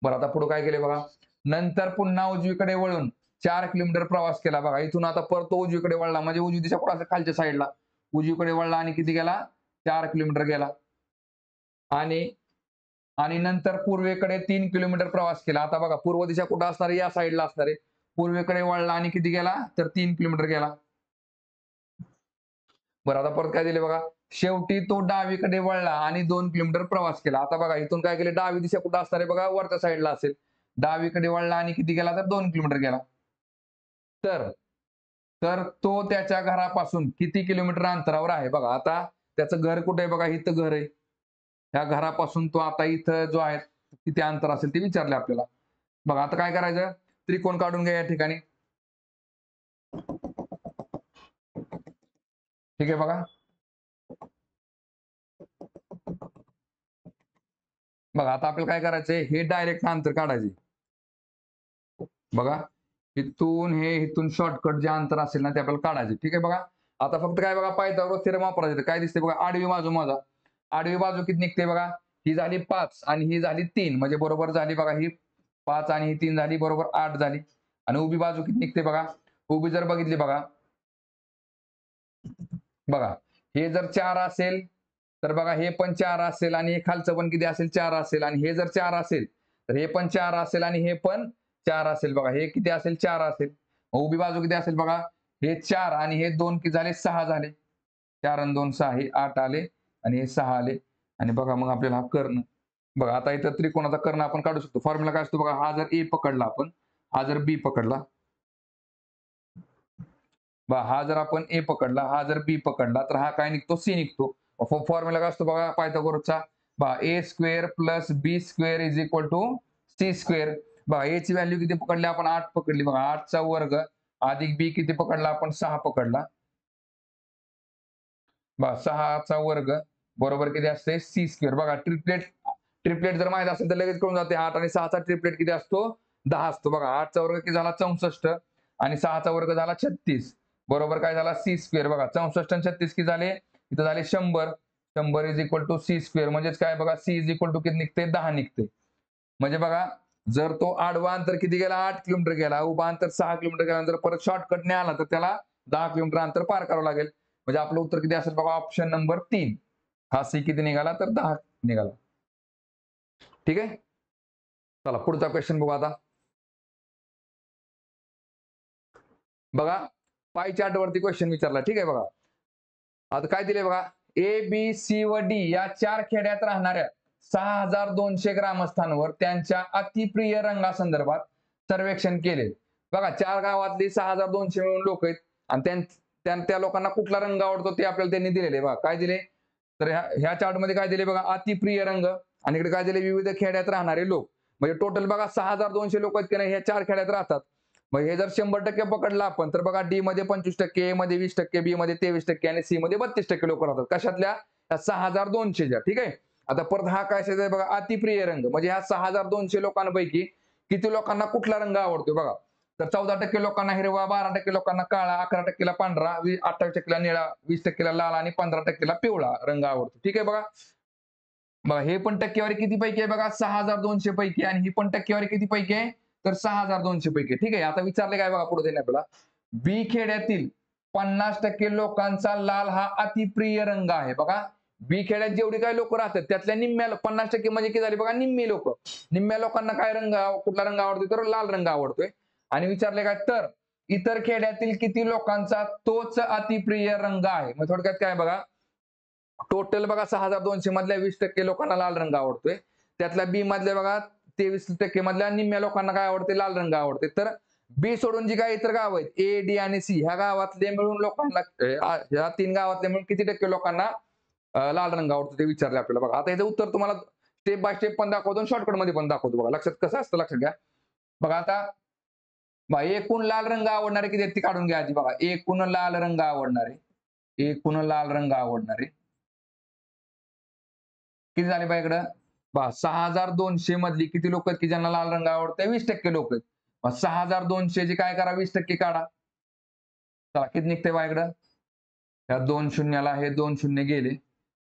बरं आता पुढे काय केले बघा, नंतर पुन्हा उजवीकडे वळून 4 किलोमीटर प्रवास केला. बघा इथून आता परत तो उजवीकडे वळला, म्हणजे उजवी दिशा कुठं असेल, खालच्या साईडला, उजवीकडे वळला आणि किती गेला, 4 किलोमीटर गेला. आणि आणि नंतर पूर्वेकडे 3 किलोमीटर प्रवास केला. आता बघा पूर्व दिशा कुठं असणार आहे, या साईडला असणार आहे, पूर्वेकडे वळला आणि किती गेला, तर 3 किलोमीटर गेला. बरं आता परत काय दिले बघा, शेवटी तो डावीकडे वळला आणि 2 किलोमीटर प्रवास केला. आता बघा इथून काय केले, डावी दिशा कुठं असणार आहे बघा, वरच्या साईडला असेल, डावीकडे वळला आणि किती गेला, तर 2 किलोमीटर गेला. तर तर तो त्याच्या घरापासून किती किलोमीटर अंतरावर आहे. बघा आता त्याचं घर कुठे आहे बघा, इथं घर आहे, ह्या घरापासून तो आता इथं जो आहे किती अंतर असेल ते विचारले आपल्याला. बघा आता काय करायचं, त्रिकोण काढून घ्या या ठिकाणी. ठीक आहे बघा, बघा आता आपल्याला काय करायचंय, हे डायरेक्ट अंतर काढायचे. बघा इथून हे इथून शॉर्टकट जे अंतर असेल ना ते आपल्याला काढायचे. ठीक आहे बघा, आता फक्त काय बघा, पायथागोरस थिअरम वापरायचं. काय दिसते बघा, आडवी बाजू माझा, आडवी बाजू किती निघते बघा, ही झाली 5 आणि ही झाली 3, म्हणजे बरोबर झाली बघा, ही 5 आणि ही 3 झाली, बरोबर 8 झाली. आणि उभी बाजू किती निघते बघा, उभी जर बघितली बघा, बघा हे जर 4 असेल तर बघा हे पण 4 असेल आणि हे खालचं पण किती असेल, 4 असेल, आणि हे जर 4 असेल तर हे पण 4 असेल आणि हे पण 4 असेल. बघा हे किती असेल, 4 असेल. उभी बाजू किती असेल बघा, हे 4 आणि हे 2 किती झाले, 6 झाले. 4 आणि 2 6, हे 8 आले आणि हे 6 आले. आणि बघा मग आपल्याला हा कर्ण, बघा आता इथं त्रिकोणाचा कर्ण आपण काढू शकतो. फॉर्म्युला काय असतो बघा, हा जर ए पकडला आपण, हा जर बी पकडला, हा जर आपण ए पकडला, हा जर बी पकडला, तर हा काय निघतो, सी निघतो. फॉर्म्युला काय असतो बघा पायथागोरसचा, a square plus b square is equal to C square. बघा ए ची व्हॅल्यू किती पकडली आपण, 8 पकडली. बघा 8 चा वर्ग अधिक बी किती पकडला आपण, 6 पकडला. 6 चा वर्ग बरोबर किती असते, सी स्क्वेअर. बघा ट्रिपलेट, ट्रिपलेट जर माहित असेल तर लगेच कळून जाते. 8 आणि 6 चा ट्रिपलेट किती असतो, 10 असतो. बघा 8 चा वर्ग किती झाला, 64 आणि 6चा वर्ग झाला 36, बरोबर काय झाला सी स्क्वेअर. बघा 64 आणि 36 किती झाले, इथं झाले 100. 100 is equal to C square, म्हणजेच काय बघा सी इज इक्वल टू किती निघते 10 निघते. म्हणजे बघा जर तो आडवा अंतर किती गेला 8 किलोमीटर गेला, उभा अंतर 6 किलोमीटर गेल्यानंतर परत शॉर्टकटने आला तर त्याला 10 किलोमीटर अंतर पार करावं लागेल. म्हणजे आपलं उत्तर किती असेल बघा ऑप्शन नंबर 3. हा सी किती निघाला तर 10 निघाला. ठीक आहे, चला पुढचा क्वेश्चन बघू आता. बघा पाय चार्ट वरती क्वेश्चन विचारला. ठीक आहे, बघा आता काय दिले बघा, ए बी सी व डी या 4 खेड्यात राहणाऱ्या 6200 ग्रामस्थांवर त्यांच्या अतिप्रिय रंगासंदर्भात सर्वेक्षण केले. बघा 4 गावातली 6200 मिळून लोक आहेत आणि त्या लोकांना कुठला रंग आवडतो ते आपल्याला त्यांनी दिलेले. बघा काय दिले, तर ह्या चार्ट मध्ये काय दिले बघा, अतिप्रिय रंग, आणि इकडे काय दिले, विविध खेड्यात राहणारे लोक. म्हणजे टोटल बघा 6200 लोक आहेत की नाही ह्या 4 खेड्यात राहतात. मग हे जर 100% पकडलं आपण तर बघा डी मध्ये 25%, ए मध्ये 20%, बी मध्ये 23% आणि सी मध्ये 32% लोक राहतात. कशातल्या, 6200च्या. ठीक आहे, आता परत हा काय आहे बघा, अतिप्रिय रंग, म्हणजे ह्या 6200 लोकांपैकी किती लोकांना कुठला रंग आवडतो बघा. तर 14% लोकांना हिरवा, 12% लोकांना काळा, 11%ला पांढरा, 28%ला निळा, 20%ला लाल आणि 15%ला पिवळा रंग आवडतो. ठीक आहे, बघा बघा हे पण टक्केवारी किती पैकी आहे बघा, 6200 पैकी, आणि ही पण टक्केवारी किती पैकी आहे तर 6200 पैकी. ठीक आहे, आता विचारले काय बघा पुढे देणे आपल्याला, बी खेड्यातील 50% लोकांचा लाल हा अतिप्रिय रंग आहे. बघा बी खेड्यात जेवढी काही लोक राहतात त्यातल्या निम्म्या 50% म्हणजे किती झाले बघा, निम्मे लोक. निम्म्या लोकांना काय रंग, कुठला रंग आवडतोय तर लाल रंग आवडतोय. आणि विचारले काय, तर इतर खेड्यातील किती लोकांचा तोच अतिप्रिय रंग आहे. मग थोडक्यात काय बघा, टोटल बघा 6200 मधल्या 20% लोकांना लाल रंग आवडतोय. त्यातल्या बी मधल्या बघा 23% मधल्या निम्म्या लोकांना काय आवडते, लाल रंग आवडते. तर बी सोडून जी काही इतर गाव आहेत ए, डी आणि सी ह्या गावातले मिळून लोकांना, ह्या 3 गावातले मिळून किती टक्के लोकांना लाल रंग आवडतो ते विचारले आपल्याला. बघा आता याचं उत्तर तुम्हाला स्टेप बाय स्टेप पण दाखवतो, शॉर्टकट मध्ये पण दाखवतो. बघा लक्षात कसं असतं लक्षात घ्या. बघा आता एकूण लाल रंग आवडणारे किती आहेत ते काढून घ्या आधी. बघा एकूण लाल रंग आवडणारे, एकूण लाल रंग आवडणारे किती झाले बघा इकडं, 6200 मधली किती लोक आहेत की ज्यांना लाल रंग आवडते, 20% लोक आहेत. 6200 चे काय करा 20% काढा. चला किती निघते बघा इकडं, या 2 शून्याला हे 2 शून्य गेले.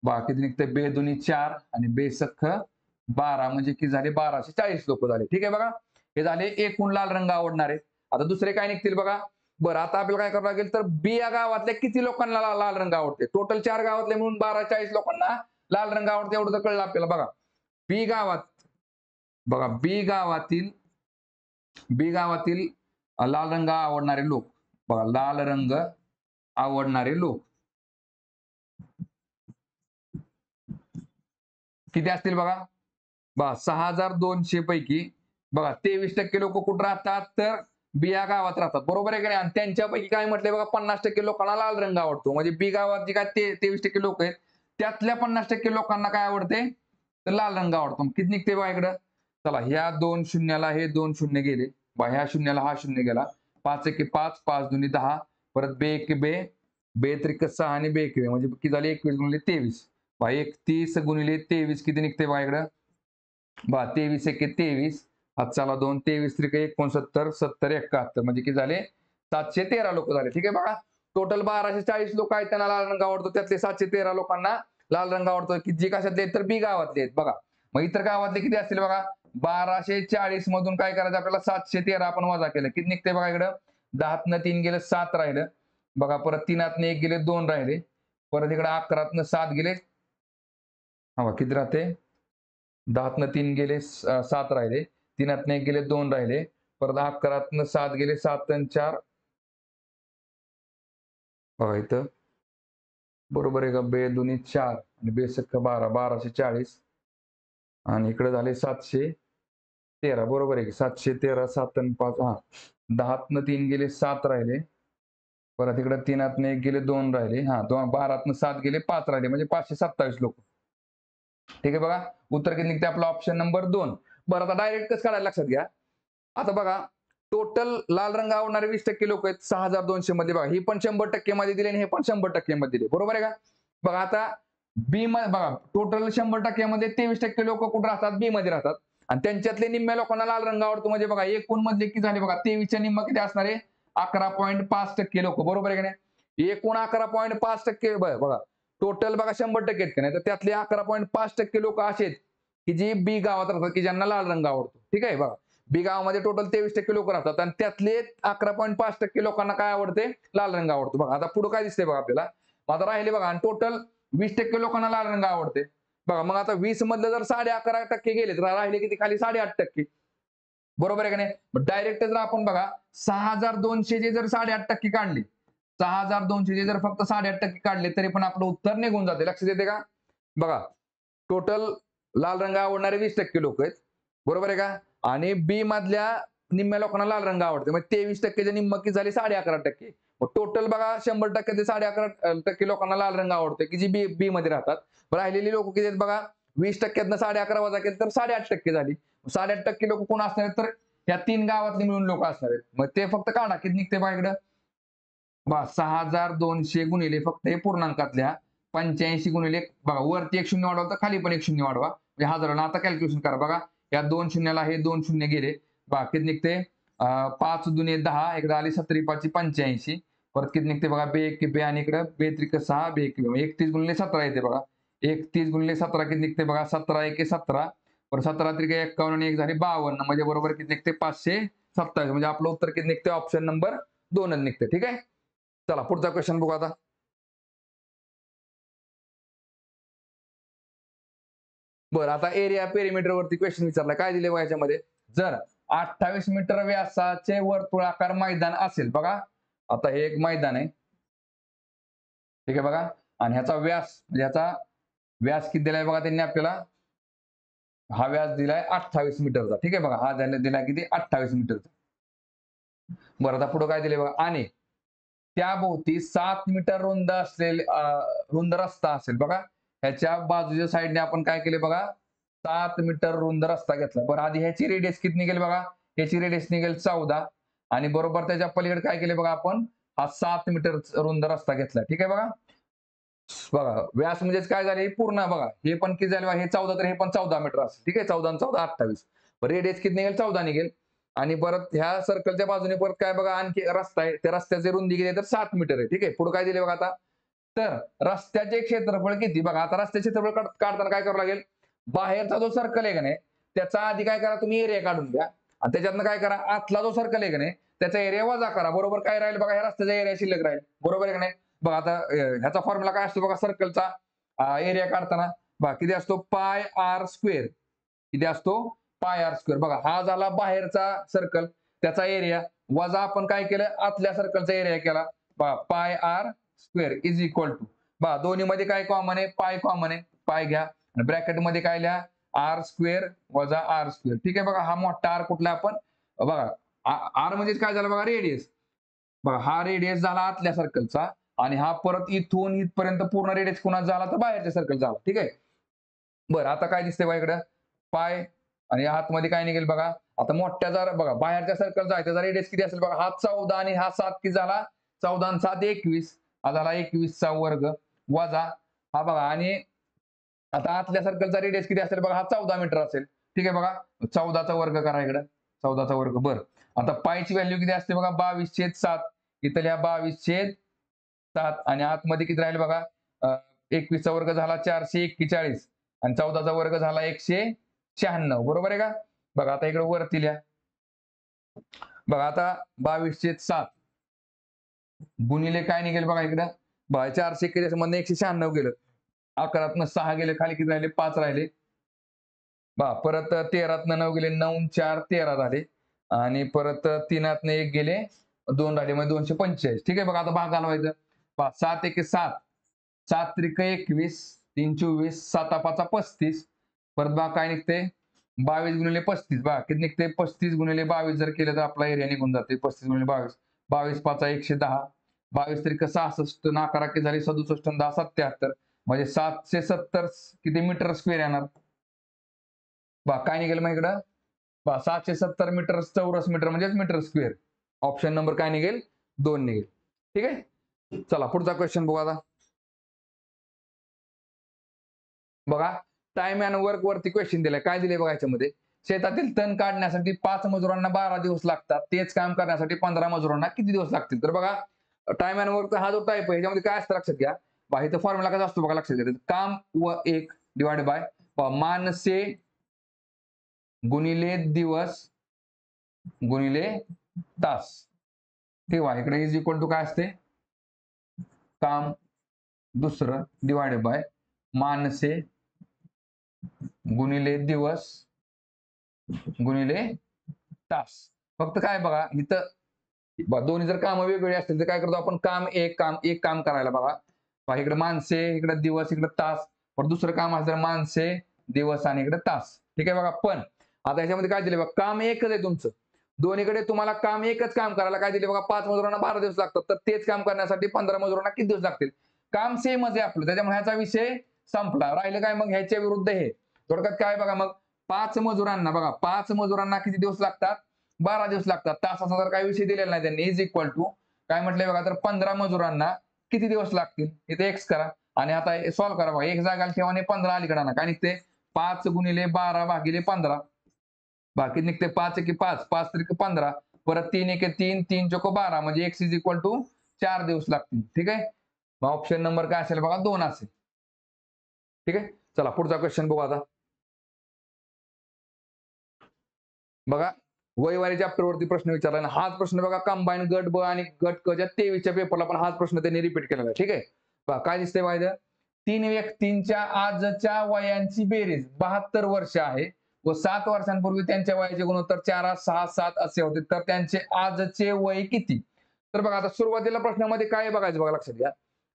बघा किती निघते, बे दुनी 4 आणि बे सख्ख 12, म्हणजे किती झाले 1240 लोक झाले. ठीक आहे, बघा हे झाले एकूण लाल रंग आवडणारे. आता दुसरे काय निघतील बघा. बरं आता आपल्याला काय करावं लागेल, तर बी या गावातल्या किती लोकांना लाल रंग आवडते. टोटल 4 गावातले म्हणून 1240 लोकांना लाल रंग आवडते, एवढं तर कळलं आपल्याला. बघा बी गावात, बघा बी गावातील लाल रंग आवडणारे लोक, बघा लाल रंग आवडणारे लोक किती असतील बघा 6200 पैकी बघा 23% लोक कुठं राहतात तर बी या गावात राहतात, बरोबर आहे का नाही. आणि त्यांच्यापैकी काय म्हटलंय बघा 50% लोकांना लाल रंग आवडतो. म्हणजे बी गावात जे काय 23% लोक आहेत त्यातल्या 50% लोकांना काय आवडते तर लाल रंग आवडतो. किती निघते बघा इकडं, चला ह्या 2 शून्याला हे 2 शून्य गेले, ह्या शून्याला हा शून्य गेला, 5 1 5, 5 दुनी 10, परत बे 1 बे, बे त्रिक 6 आणि बे 1 म्हणजे किती झाले 21 गुणिले 23. 31 गुणिले 23 किती निघते बघा इकडं, 23 1 23, हात चला 2, 23 त्रिक 69, 70 71 म्हणजे किती झाले 713 लोक झाले. ठीक आहे, बघा टोटल 1240 लोक आहेत त्यांना लाल रंग आवडतो, त्यातले 713 लोकांना लाल रंग आवडतो की जे कशातले आहेत तर बी गावातले आहेत. बघा मग इतर गावातले किती असतील बघा, 1240 मधून काय करायचं आपल्याला 713 आपण वजा केलं, किती निघते बघा इकडं, 10 3 गेले 7 राहिलं. बघा परत 3 1 गेले 2 राहिले, परत इकडे 11 7 गेले, हा किती राहते 10 3 गेले 7 राहिले, 3 1 गेले 2 राहिले, परत 11 7 गेले 7 आणि 4, बघा इथं बरोबर आहे का, बे दुनी 4 आणि बे सख्ख 12, 1240 आणि इकडे झाले 713, बरोबर आहे की 713, 7 आणि 5, हा 10 3 गेले 7 राहिले, परत इकडे 3 1 गेले 2 राहिले, हा 12 7 गेले 5 राहिले, म्हणजे 527 लोक. ठीक आहे, बघा उत्तर किती निघते आपलं ऑप्शन नंबर 2. बरं आता डायरेक्ट कसं काढायला लक्षात घ्या. आता बघा टोटल लाल रंग आवडणारे 20% लोक आहेत 6200 मध्ये, बघा ही पण 100% मध्ये दिले आणि हे पण 100% मध्ये दिले, बरोबर आहे का. बघा आता बी मध्ये बघा टोटल 100% मध्ये 23% लोक कुठे राहतात बी मध्ये राहतात आणि त्यांच्यातले निम्म्या लोकांना लाल रंग आवडतो. म्हणजे बघा एकूण मधले किती झाले बघा 23च्या निम्म किती असणारे 11.5% लोक, बरोबर आहे का नाही? एकूण 11.5% बघा, टोटल बघा 100% आहेत का नाही, तर त्यातले 11.5% लोक असे आहेत की जी बी गावात राहतात, की ज्यांना लाल रंग आवडतो. ठीक आहे, बघा बी गावामध्ये टोटल 23% लोक राहतात आणि त्यातले 11.5% लोकांना काय आवडते? लाल रंग आवडतो. बघा आता पुढे काय दिसतंय बघा आपल्याला. आता राहिले बघा, आणि टोटल 20% लोकांना लाल रंग आवडते. बघा मग आता 20 मधलं जर 11.5% गेले तर राहिले किती? खाली 8.5%. बरोबर आहे का नाही? मग डायरेक्ट जर आपण बघा 6,200 जे जर 8.5% काढले, 6,200 जे जर फक्त 8.5% काढले तरी पण आपलं उत्तर निघून जाते. लक्षात येते का? बघा टोटल लाल रंग आवडणारे 20% लोक आहेत, बरोबर आहे का? आणि बी मधल्या निम्म्या लोकांना लाल रंग आवडते. मग 23% निम्म की झाली 11.5%. मग टोटल बघा 100% 11.5% लोकांना लाल रंग आवडते, की जी बी मध्ये राहतात. राहिलेली लोक किती आहेत बघा, 20%तनं 11.5 वजा केलं तर 8.5% झाली. 8.5% लोक कोण असणार आहेत? तर या 3 गावातली मिळून लोक असणार आहेत. मग ते फक्त काढा, किती निघते बघा इकडं. 6,200 गुणिले फक्त हे पूर्णांकातल्या 85 गुणिले, बघा वरती एक शून्य वाढवा तर खाली पण एक शून्य वाढवा, म्हणजे हा झाला. आता कॅल्क्युलेशन करा बघा, या 2 शून्याला हे 2 शून्य गेले, किती निघते? 5 दुने 10, इकडे आली 17 5 85, परत किती निघते बघा, बे एक बे, आणि इकडे बे त्रिक 6, बे एक 31 गुणिले 17 येते बघा. 31 गुणिले 17 किती निघते बघा, 17 एक 17, परत 17 त्रिक 51 आणि एक झाले 52, म्हणजे बरोबर किती निघते? 527. म्हणजे आपलं उत्तर किती निघते? ऑप्शन नंबर 2 निघते. ठीक आहे, चला पुढचा क्वेश्चन बघू आता. बरं, आता एरिया पेरिमीटर वरती क्वेश्चन विचारला. काय दिले बघा याच्यामध्ये? जर 28 मीटर व्यासाचे वर्तुळाकार मैदान असेल, बघा आता हे एक मैदान आहे, ठीक आहे बघा, आणि ह्याचा व्यास, म्हणजे ह्याचा व्यास किती दिलाय बघा त्यांनी आपल्याला. हा व्यास दिलाय 28 मीटरचा. ठीक आहे बघा, हा दिलाय किती? 28 मीटरचा. बरं, आता पुढे काय दिले बघा, आणि त्याभोवती 7 मीटर रुंद असलेले रुंद रस्ता असेल बघा. ह्याच्या बाजूच्या साईडने आपण काय केले बघा, 7 मीटर रुंद रस्ता घेतला. बरं, आधी ह्याची रेडियस किती निघेल बघा, ह्याची रेडियस निघेल 14, आणि बरोबर त्याच्या पलीकडे काय केले बघा आपण, हा 7 मीटर रुंद रस्ता घेतला. ठीक आहे बघा. बघा व्यास म्हणजेच काय झाले पूर्ण, बघा हे पण किती झाले बघा, हे 14 तर हे पण 14 मीटर असेल. ठीक आहे, 14 आणि 14 28. रेडियस किती निघेल? 14 निघेल. आणि परत ह्या सर्कलच्या बाजूने परत काय बघा, आणखी रस्ता आहे, त्या रस्त्याचे रुंदी किती आहे? तर 7 मीटर आहे. ठीक आहे, पुढे काय दिले बघा आता, तर रस्त्याचे क्षेत्रफळ किती? बघा आता रस्त्याचे क्षेत्रफळ काढताना काय करावं लागेल, बाहेरचा जो सर्कल आहे का नाही त्याचा आधी काय करा, तुम्ही एरिया काढून घ्या, आणि त्याच्यातनं काय करा, आतला जो सर्कल आहे का नाही त्याचा एरिया वजा करा. बरोबर काय राहील बघा, ह्या रस्त्याचा एरिया शिल्लक राहील. बरोबर आहे का नाही? बघा आता ह्याचा फॉर्म्युला काय असतो बघा, सर्कलचा एरिया काढताना बघा किती असतो? पाय आर स्क्वेअर. किती असतो? पाय आर स्क्वेअर. बघा हा झाला बाहेरचा सर्कल, त्याचा एरिया, वजा आपण काय केलं, आतल्या सर्कलचा एरिया केला. Pi R square is equal to, बघा दोन्ही मध्ये काय कॉमन आहे? पाय कॉमन आहे, पाय घ्या, आणि ब्रॅकेट मध्ये काय लिहा? आर स्क्वेअर वजा आर स्क्वेअर. ठीक आहे बघा, हा मोठा आर कुठला आपण, बघा आर म्हणजे काय झालं बघा, रेडियस. बघा हा रेडियस झाला आतल्या सर्कलचा, आणि हा परत इथून इथपर्यंत पूर्ण रेडियस कुणाचा झाला? तर बाहेरच्या सर्कल झाला. ठीक आहे, बरं आता काय दिसतंय बघा इकडं, पाय, आणि आतमध्ये काय निघेल बघा. आता मोठ्या जर बघा बाहेरच्या सर्कलचा आहे त्याचा रेडियस किती असेल बघा, हा 14 आणि हा 7 किती झाला? 14 आणि 7 21, हा झाला 21 चा वर्ग, वजा हा बघा, आणि आता आतल्या सर्कलचा रेडियस किती असेल बघा, हा 14 मीटर असेल. ठीक आहे बघा, 14चा वर्ग करा इकडं, 14चा वर्ग. बरं, आता पायची व्हॅल्यू किती असते बघा, 22/7. इथल्या 22/7, आणि आतमध्ये किती राहील बघा, 21चा वर्ग झाला 441, आणि 14चा वर्ग झाला 196. बरोबर आहे का? बघा आता इकडे वरती लिहा, बघा आता 22/7 गुणिले काय निघेल बघा इकडं, बघा 441 मधनं 196 गेलं, 11तनं 6 गेले, खाली किती राहिले? 5 राहिले. परत 13तनं 9 गेले, 9 4 13 झाले, आणि परत 3तनं 1 गेले, 2 राहिले, म्हणजे 245. ठीक आहे बघा, आता भाग घालवायचं. 7 1 7, 7 त्रिक 21, 3 24, 7 5 35, परत बघा काय निघते, 22 गुणिले 35, बघा किती निघते, 35 गुणिले 22 जर केलं तर आपला एरिया निघून जाते. 35 गुणिले 22, 22 5 110, 22 त्रिक 66, नाकारा किती झाली 67, 10 77, म्हणजे 770 किती मीटर स्क्वेअर येणार. काय निघेल मग इकडं, 770 मीटर चौरस मीटर म्हणजेच मीटर स्क्वेअर. ऑप्शन नंबर काय निघेल? 2 निघेल. ठीक आहे, चला पुढचा क्वेश्चन बघू आता. बघा टाइम अँड वर्क वरती क्वेश्चन दिलाय. काय दिले बघा याच्यामध्ये, शेतातील तण काढण्यासाठी 5 मजुरांना 12 दिवस लागतात, तेच काम करण्यासाठी 15 मजुरांना किती दिवस लागतील? तर बघा टाइम अँड वर्क हा जो टाईप आहे ह्याच्यामध्ये काय असतं लक्षात घ्या. बघा इथं फॉर्म्युला कसा असतो बघा लक्षात घ्या. काम व 1 डिवाइड बाय माणसे गुणिले दिवस गुणिले तास. तेव्हा इकडे इज इक्वल टू काय असते? काम दुसरं डिवाइड बाय माणसे गुणिले दिवस गुणिले तास. फक्त काय बघा इथं दोन्ही जर कामं वेगवेगळी असतील तर काय करतो आपण? एक काम करायला बघा इकडे माणसे, इकडे दिवस, इकडे तास. पण दुसरं काम असेल तर माणसे, दिवस आणि इकडे तास. ठीक आहे बघा. पण आता ह्याच्यामध्ये काय दिले बघा? काम एकच आहे तुमचं. दोन्हीकडे तुम्हाला एकच काम करायला काय दिले बघा? 5 मजुरांना 12 दिवस लागतात. तर तेच काम करण्यासाठी 15 मजुरांना किती दिवस लागतील? काम सेमच आहे आपलं. त्याच्यामुळे ह्याचा विषय संपला. राहिलं काय मग? ह्याच्या विरुद्ध हे. थोडक्यात काय बघा मग 5 मजुरांना किती दिवस लागतात? 12 दिवस लागतात. तासाचा तर काही विषय दिलेला नाही त्यांनी. इज इक्वल टू काय म्हटलंय बघा? तर 15 मजुरांना किती दिवस लागतील? इथे x करा आणि आता सॉल्व्ह करा बघा. एक जागा ठेवा आणि 15 अलीकडे आणा. काय निघते? 5 गुणिले 12 भागिले 15. बाकी निघते 5 एके 5, 5 त्रिक 15, परत 3 एके 3, 3 चोक 12 म्हणजे x इज इक्वल टू 4 दिवस लागतील. ठीक आहे. मग ऑप्शन नंबर काय असेल बघा? 2 असेल. ठीक आहे. चला पुढचा क्वेश्चन बघू आता. बघा वयवारी चॅप्टरवरती प्रश्न विचारला आणि हाच प्रश्न बघा कंबाईन गट ब आणि गट क च्या 23च्या पेपरला पण हाच प्रश्न त्यांनी रिपीट केलेला आहे. ठीक आहे. बघा काय दिसतंय बघा इथं? 3 व्यक्तींच्या आजच्या वयांची बेरीज 72 वर्ष आहे व 7 वर्षांपूर्वी त्यांच्या वयाचे गुणोत्तर 4, 6, 7 असे होते. तर त्यांचे आजचे वय किती? तर बघा आता सुरुवातीला प्रश्नामध्ये काय बघायचं बघा लक्षात घ्या.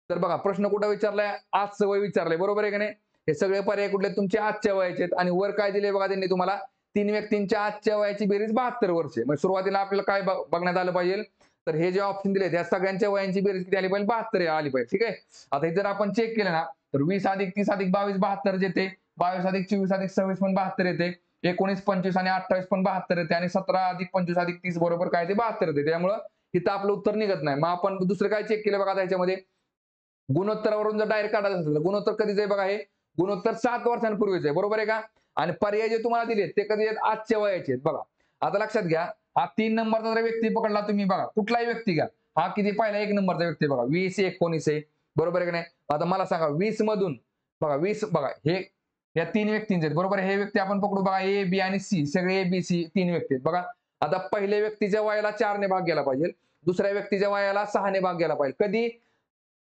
तर बघा प्रश्न कुठं विचारलाय? आजचं वय विचारलंय. बरोबर आहे की नाही? हे सगळे पर्याय कुठले? तुमचे आजच्या वयाचे आहेत आणि वर काय दिले बघा त्यांनी तुम्हाला? 3 व्यक्तींच्या आजच्या वयाची बेरीज 72 वर्षे. मग सुरुवातीला आपल्याला काय बघण्यात आलं पाहिजे? तर हे जे ऑप्शन दिले त्या सगळ्यांच्या वयांची बेरीज किती आली पाहिजे? 72 आली पाहिजे. ठीक आहे. आता जर आपण चेक केलं ना तर 20 अधिक 30 अधिक 22 72 येते. 22 अधिक 24 अधिक 26 पण 72 येते. 19 25 आणि 28 पण 72 येते आणि 17 अधिक 25 अधिक 30 बरोबर काय ते 72 येते. त्यामुळं इथं आपलं उत्तर निघत नाही. मग आपण दुसरं काय चेक केलं बघा त्याच्यामध्ये? गुणोत्तरावरून जर डायरेक्ट काढायचं असेल तर गुणोत्तर कधीच आहे बघा? हे गुणोत्तर 7 वर्षांपूर्वीच आहे. बरोबर आहे का? आणि पर्याय जे तुम्हाला दिले ते कधी आहेत? आजच्या वयाचे आहेत. बघा आता लक्षात घ्या. हा 3 नंबरचा जर व्यक्ती पकडला तुम्ही बघा कुठलाही व्यक्ती घ्या. हा किती पहिला 1 नंबरचा व्यक्ती बघा 20 19 आहे. बरोबर आहे की नाही? आता मला सांगा 20 मधून बघा 20 बघा हे या 3 व्यक्तींचे आहेत. बरोबर आहे. हे व्यक्ती आपण पकडू बघा ए बी आणि सी सगळे ए बी सी 3 व्यक्ती आहेत. बघा आता पहिल्या व्यक्तीच्या वयाला 4 ने भाग गेला पाहिजे. दुसऱ्या व्यक्तीच्या वयाला 6 ने भाग गेला पाहिजे. कधी?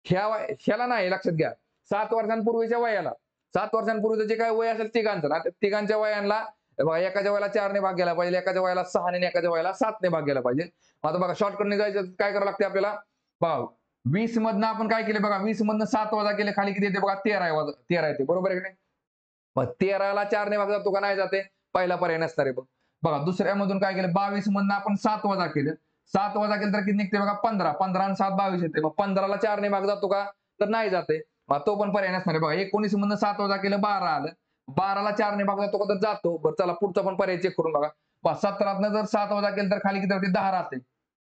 ह्याला नाही लक्षात घ्या. 7 वर्षांपूर्वीच्या वयाला 7 वर्षांपूर्वीचं जे काय वय असेल तिघांचं ना तिघांच्या वयांना बघा एकाच्या वयाला 4 ने भाग गेला पाहिजे, एकाच्या वयाला 6 ने, एकाच्या वयाला 7 ने भाग गेला पाहिजे. आता बघा शॉर्टकटने जायचं काय करावं लागते आपल्याला? बघा 20 मधनं आपण काय केले बघा 20 मधनं 7 वजा केले खाली किती येते बघा? 13 येते. बरोबर आहे की नाही? मग 13ला 4 ने भाग जातो का नाही जाते? पहिला पर्याय नसणार आहे बघ. बघा दुसऱ्यामधून काय केलं? 22 मधनं आपण 7 वजा केलं. 7 वजा केलं तर किती निघते बघा? 15. 15 आणि 7 22 येते. मग 15ला 4 ने भाग जातो का? तर नाही जाते. मग तो पण पर्याय नसणार आहे बघा. 19 मधनं 7 वजा केलं 12 आलं. 12ला 4 ने भाग जातो का? तर जातो. बरं चला पुढचा पण पर्याय चेक करून बघा. 17तनं जर 7 वजा केलं तर खाली किती राहते? 10 राहते.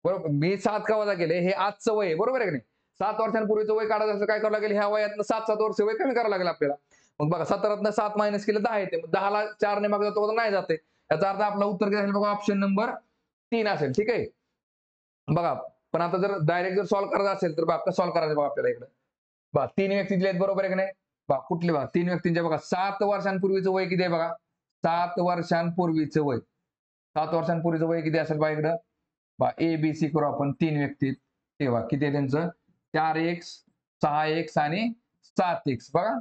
बरोबर. मी 7 का वजा केले? हे आजचं वय आहे. बरोबर आहे की नाही? 7 वर्षांपूर्वीचं वय काढायचं असेल काय करावं लागेल? ह्या वयातनं 7 वर्ष वय कमी करावं लागेल आपल्याला. मग बघा 17तनं 7 मायनस केलं 10 येते. मग 10ला 4 ने भाग जातो का? नाही जाते. याचा अर्थ आपलं उत्तर काय असेल बघा? ऑप्शन नंबर 3 असेल. ठीक आहे. बघा पण आता जर डायरेक्ट जर सॉल्व्ह करायचं असेल तर कसं सॉल्व्ह करायचं बघा आपल्याला इकडे? बघा 3 व्यक्ती दिले आहेत. बरोबर आहे की नाही? बघा कुठले बघा 3 व्यक्तींचे बघा 7 वर्षांपूर्वीचं वय किती आहे बघा? 7 वर्षांपूर्वीचं वय. 7 वर्षांपूर्वीचं वय किती असेल बघा इकडं? बघा ए बी सी करू आपण 3 व्यक्ती. तेव्हा किती आहे त्यांचं? 4x 6x आणि 7x बघा.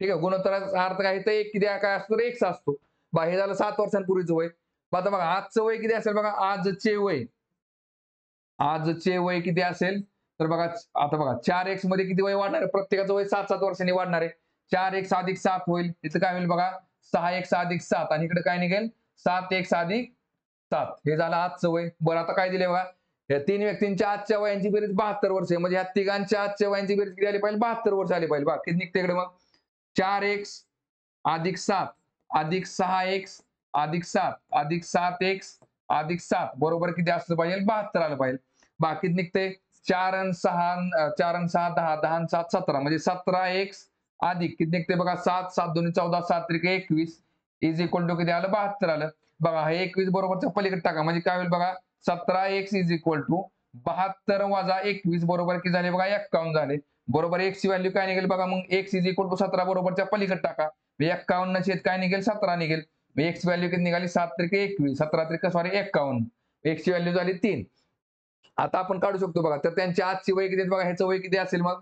ठीक आहे. गुणोत्तराचा अर्थ काय तर एक किती काय असतो? x असतो. बघा हे झालं 7 वर्षांपूर्वीचं वय. आता बघा आजचं वय किती असेल बघा? आजचे वय किती असेल? तर बघा आता बघा 4x मध्ये किती वय वाढणार आहे? प्रत्येकाचं वय 7-7 वर्षांनी वाढणार आहे. 4x अधिक 7 होईल. इथं काय होईल बघा? 6x अधिक 7 आणि इकडे काय निघेल? 7x अधिक 7. हे झालं आजचं वय. बरं आता काय दिले बघा? या 3 व्यक्तींच्या आजच्या वयांची बेरीज 72 वर्ष आहे. म्हणजे या तिघांच्या आजच्या वयांची बेरीज किती आली पाहिजे? 72 वर्ष आली पाहिजे. बघा किती निघते इकडे मग? 4x अधिक 7 अधिक 6x अधिक 7 अधिक 7x अधिक 7 बरोबर किती असलं पाहिजे? 72 आलं पाहिजे. बाकी निघते 4 आणि 6 4 आणि 6 10 10 आणि 7 17 म्हणजे 17x अधिक किती निघते बघा? 7 7 2 14 7 3 21 इज इक्वल टू किती आलं 72 आलं. बघा हे 21 बरोबरच्या पलीकडे टाका म्हणजे काय होईल बघा 17x इज इक्वल टू 72 वजा 21 बरोबर किती झाले बघा 51 झाले. बरोबर x ची व्हॅल्यू काय निघेल बघा मग x इज इक्वल टू 17 बरोबरच्या पलीकडे टाका. 51 छेद काय निघेल 17 निघेल. x ची व्हॅल्यू किती निघाली 7 त्रिके 21 17 त्रिके सॉरी 51. x ची व्हॅल्यू झाली 3. आता आपण काढू शकतो बघा तर त्यांची आजची वय किती बघा ह्याचं वय किती असेल मग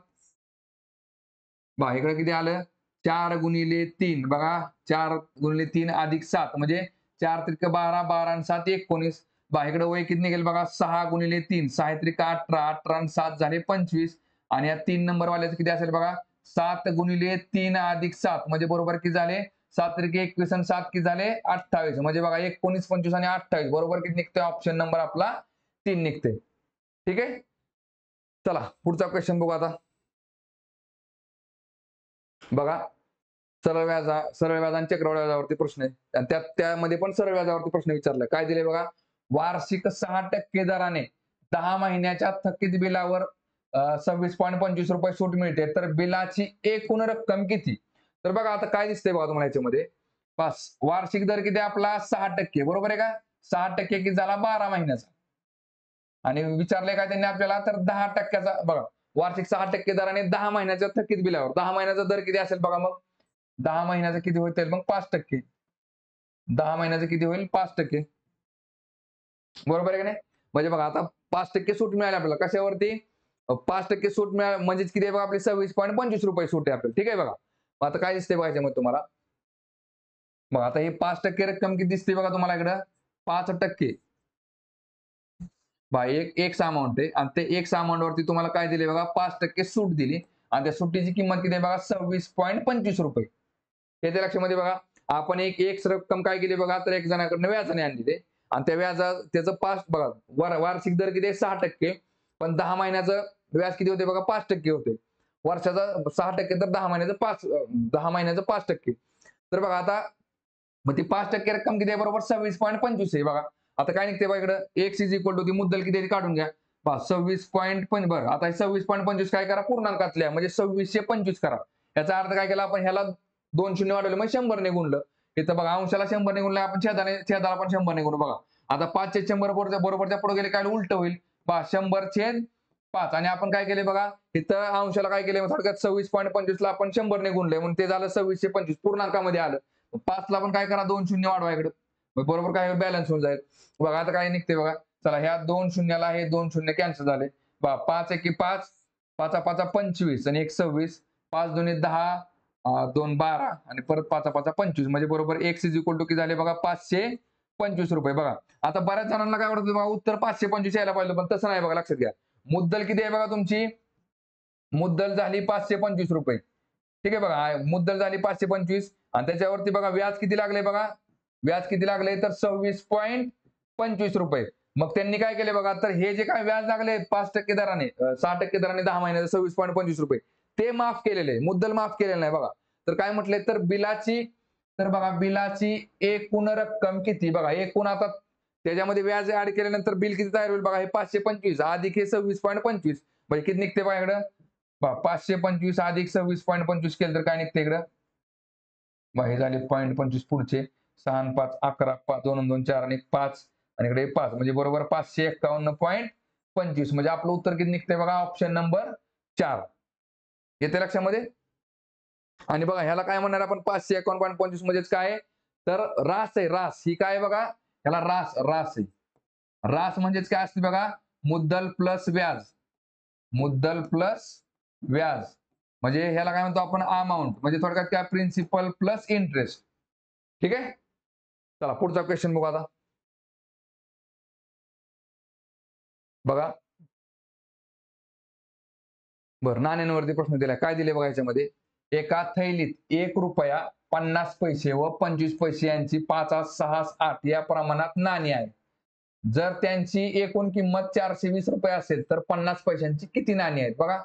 बघा इकडे किती आलं 4 गुणिले 3 बघा 4 गुणिले 3 अधिक 7 म्हणजे 4 त्रिक 12 12 आणि 7 19. बघा इकडे वय किती निघेल बघा 6 गुणिले 3 6 त्रिक 18 18 आणि 7 झाले 25 आणि या 3 नंबर वाल्याचं किती असेल बघा 7 गुणिले 3 अधिक 7 म्हणजे बरोबर किती झाले 7 त्रिक 21 आणि 7 किती झाले 28 म्हणजे बघा 19 25 आणि 28 बरोबर किती निघते ऑप्शन नंबर आपला 3 निघते. ठीक आहे चला पुढचा क्वेश्चन बघू आता बघा सरळ व्याज आणि चक्रवाढ व्याजावरती प्रश्न आहे आणि त्यामध्ये पण सरळ व्याजावरती प्रश्न विचारलाय. काय दिले बघा वार्षिक 6% दराने 10 महिन्याच्या थकीत बिलावर 26.25 रुपये सूट मिळते तर बिलाची एकूण रक्कम किती. तर बघा आता काय दिसतंय बघा तुम्हाला याच्यामध्ये बस वार्षिक दर किती आपला 6% बरोबर आहे का 6% किती झाला 12 महिन्याचा आणि विचारलंय काय त्यांनी आपल्याला तर 10%चा बघा वार्षिक 6% दराने 10 महिन्याच्या थकीत बिलावर 10 महिन्याचा दर किती असेल बघा मग 10 महिन्याचं किती होईल मग 5%. 10 महिन्याचं किती होईल 5%. बरोबर आहे की नाही म्हणजे बघा आता 5% सूट मिळाली आपल्याला कशावरती 5% सूट मिळाली म्हणजेच किती आहे बघा आपली 26.25 रुपये सूट आहे आपल्याला. ठीक आहे बघा आता काय दिसते बघा याच्यामध्ये तुम्हाला बघा आता हे 5% रक्कम किती दिसते बघा तुम्हाला इकडं 5%. एक अमाऊंट आहे आणि ते एक अमाऊंट वरती तुम्हाला काय दिले बघा 5% सूट दिली आणि त्या सुट्टीची किंमत किती आहे बघा 26.25 रुपये. याच्या लक्षामध्ये बघा आपण एक रक्कम काय केली बघा तर एक जणांकडून व्याजाने आणली आणि त्या त्याचं बघा वार्षिक दर किती आहे 6% पण 10 महिन्याचं व्याज किती होते बघा 5% होते. वर्षाचा 6% तर 10 महिन्याचं 5%. तर बघा आता मग ती 5% रक्कम किती आहे बरोबर 26.25 आहे बघा. आता काय निघते बघा इकडं x इज इक्वल टू ती मुद्दल किती काढून घ्या 26.5 बरं आता 26.25 काय करा पूर्णांकातल्या म्हणजे 2625 करा. याचा अर्थ काय केला आपण ह्याला 2 शून्य वाढवले म्हणजे 100 ने गुणलं. इथं बघा अंशाला 100 ने गुणलं आपण छेदाला पण 100 ने गुणू बघा. आता 5 छेद 100 बरोबरच्या पुढे गेले काय उलट होईल 100 छेद 5 आणि आपण काय केले बघा इथं अंशाला काय केले थोडक्यात 26.25 ला आपण 100 ने गुणले म्हणून ते झालं 2625 पूर्णांकामध्ये आलं. 5 ला पण काय करा 2 शून्य वाढवा इकडे बरोबर काय बॅलन्स होऊन जाईल. बघा आता काय निघते बघा चला ह्या 2 शून्याला हे 2 शून्य कॅन्सल झाले 5 एकी 5 5 5 25 आणि 1 26 5 2 10 2 12 आणि परत 5 5 25 म्हणजे बरोबर x इज इक्वल टू किती झाले बघा 525 रुपये. बघा आता बऱ्याच जणांना काय वाटतं बघा उत्तर 525 यायला पाहिजे पण तसं नाही बघा लक्षात घ्या मुद्दल किती आहे बघा तुमची मुद्दल झाली 525 रुपये. ठीक आहे बघा मुद्दल झाली 525 आणि त्याच्यावरती बघा व्याज किती लागले बघा व्याज किती लागले तर 26.25 रुपये. मग त्यांनी काय केले बघा तर हे जे काय व्याज लागले 5% दराने 6% दराने 10 महिन्याचे 26.25 रुपये ते माफ केलेले मुद्दल माफ केलेलं नाही बघा. तर काय म्हटले तर बिलाची एकूण रक्कम किती बघा एकूण आता त्याच्यामध्ये व्याज ऍड केल्यानंतर बिल किती तयार होईल बघा हे 525 अधिक हे 26.25 म्हणजे किती निघते बघा इकडं 525 अधिक 26.25 केलं तर काय निघते इकडं हे झाले 0.25 पुढचे 6 5 11 2 2 4 आणि 5 आणि इकडे 5 म्हणजे बरोबर 551.25 म्हणजे आपलं उत्तर किती निघते बघा ऑप्शन नंबर 4 येते लक्षामध्ये. आणि बघा ह्याला काय म्हणणार आपण 551.25 म्हणजेच काय तर रास आहे रास ही काय बघा ह्याला रास आहे. रास म्हणजेच काय असते बघा मुद्दल प्लस व्याज म्हणजे ह्याला काय म्हणतो आपण अमाऊंट म्हणजे थोडक्यात काय प्रिन्सिपल प्लस इंटरेस्ट. ठीक आहे चला पुढचा क्वेश्चन बघू आता बघा बरं नाण्यांवरती प्रश्न दिलाय काय दिले बघा याच्यामध्ये एका थैलीत 1 रुपया 50 पैसे व 25 पैसे यांची 5 6 8 या प्रमाणात नाणी आहे. जर त्यांची एकूण किंमत 420 रुपये असेल तर 50 पैशांची किती नाणी आहेत बघा.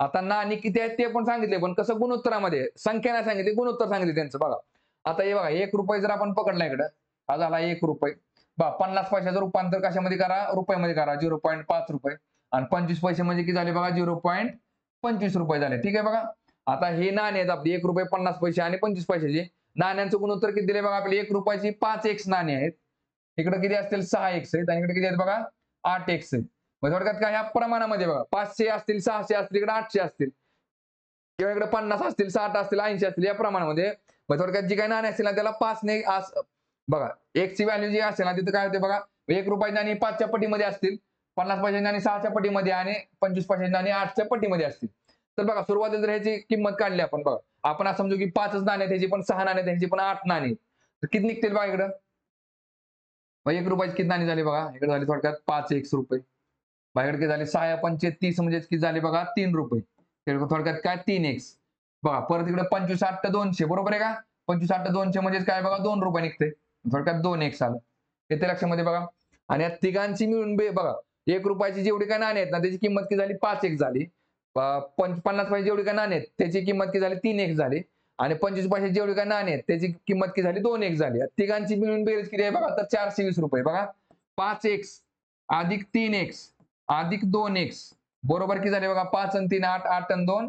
आता नाणी किती आहेत ते पण सांगितले पण कसं गुणोत्तरामध्ये संख्या नाही सांगितली गुणोत्तर सांगितले त्यांचं बघा. आता हे बघा 1 रुपये जर आपण पकडला इकडं हा झाला 1 रुपये 50 पैशाचं रूपांतर कशामध्ये करा रुपयामध्ये करा 0.5 रुपये आणि 25 पैसे म्हणजे किती झाले बघा 0.25 रुपये झाले. ठीक आहे बघा आता हे नाणे आहेत आपली 1 रुपये 50 पैसे आणि 25 पैशाचे नाण्यांचं गुणोत्तर किती दिले बघा आपले 1 रुपयाची 5x नाणी आहेत. इकडे किती असतील 6x आहेत आणि इकडे किती आहेत बघा 8x आहेत. म्हणजे थोडक्यात काय ह्या प्रमाणामध्ये बघा 500 असतील 600 असतील इकडे 800 असतील किंवा इकडे 50 असतील 60 असतील 80 असतील या प्रमाणामध्ये. थोडक्यात जी काही नाणी असतील ना त्याला 5 ने बघा x ची व्हॅल्यू जी असेल ना तिथं काय होते बघा 1 रुपयाची नाणी 5च्या पटीमध्ये असतील, 50 पैशाची नाणी 6च्या पटीमध्ये आणि 25 पैशाची नाणी 8च्या पटीमध्ये असतील. तर बघा सुरुवातीला जर ह्याची किंमत काढली आपण बघा आपण असं समजू की 5च नाणे त्याची पण 6 नाणे त्यांची पण 8 नाणी तर किती निघतील बघा इकडं. 1 रुपयाची किती नाणी झाली बघा इकडे झाली थोडक्यात 5x रुपये. बाहेर किती झाले 6 पंचे 30 म्हणजे किती झाले बघा 3 रुपये. थोडक्यात काय 3x. बघा परत इकडे 25 8 200 बरोबर आहे का. 25 8 200 म्हणजे काय बघा 2 रुपये निघते. थोडक्यात 2x आलं. येते लक्षामध्ये बघा. आणि या तिघांची मिळून बघा 1 रुपयाची जेवढी काय नाणी आहेत ना त्याची किंमत किती झाली 5x झाली. 50 पैसे जेवढी काय नाणी आहेत त्याची किंमत किती झाली 3x झाली. आणि 25 पैसे जेवढी काय नाणी आहेत त्याची किंमत किती झाली 2x झाली. तिघांची मिळून बेरीज किती आहे बघा तर 420 रुपये. बघा 5x अधिक 3x अधिक 2x बरोबर किती झाले बघा 5 आणि 3 8 8 आणि 2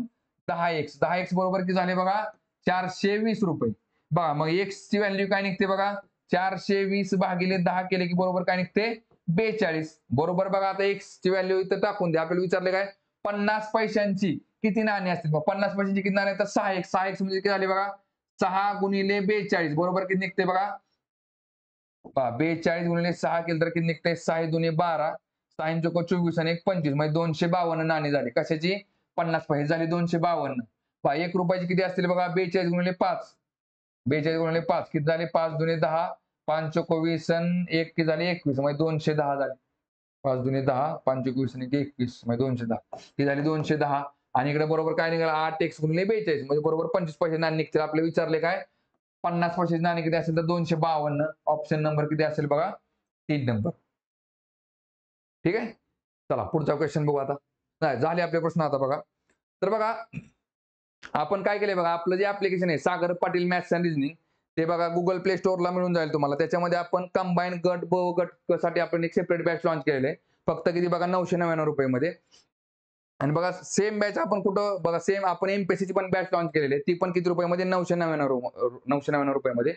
10x. 10x बरोबर किती झाले बघा 420 रुपये. बघा मग x ची व्हॅल्यू काय निघते बघा 420 भागिले 10 केले की बरोबर काय निघते 42. बरोबर बघा आता x ची व्हॅल्यू इथं टाकून द्या. आपल्याला विचारले काय 50 पैशांची किती नाणी असतील. 50 पैशांची किती नाणी तर 6x. 6x म्हणजे किती झाले बघा 6 गुणिले 42 बरोबर किती निघते बघा 42 गुणिले 6 केलं तर किती निघते 6 दुने 12 6 चोक 24 आणि 1 25 म्हणजे 252 नाणी झाली. कशाची 50 पैसे झाली 252. 1 रुपयाची किती असतील बघा 42 गुणिले 5 42 गुणिले 5 किती झाले 5 दुने 10 5 चोक 20 आणि 1 किती झाले 21 म्हणजे 210 झाले. 5 दुने 10 5 चोक 20 आणि 21 म्हणजे 210 किती झाली 210. आणि इकडे बरोबर काय निघाला 8x गुणिले 42 म्हणजे बरोबर 25 पैसे नाणी निघतील. आपले विचारले काय 50 पैशाची नाणी किती असेल तर 252. ऑप्शन नंबर किती असेल बघा 3 नंबर. ठीक आहे. चला पुढचा क्वेश्चन बघू आता. नाही झाले आपले प्रश्न आता बघा. तर बघा आपण काय केलंय बघा आपलं जे ऍप्लिकेशन आहे Sagar Patil maths and reasoning ते बघा गुगल प्ले स्टोअरला मिळून जाईल तुम्हाला. त्याच्यामध्ये आपण कंबाईन गट ब गट साठी आपण एक सेपरेट बॅच लॉन्च केलेले फक्त किती बघा 999 रुपये मध्ये. आणि बघा सेम बॅच आपण कुठं बघा सेम आपण एमपीएससीची पण बॅच लॉन्च केलेली आहे ती पण किती रुपयामध्ये 999 रुपयामध्ये.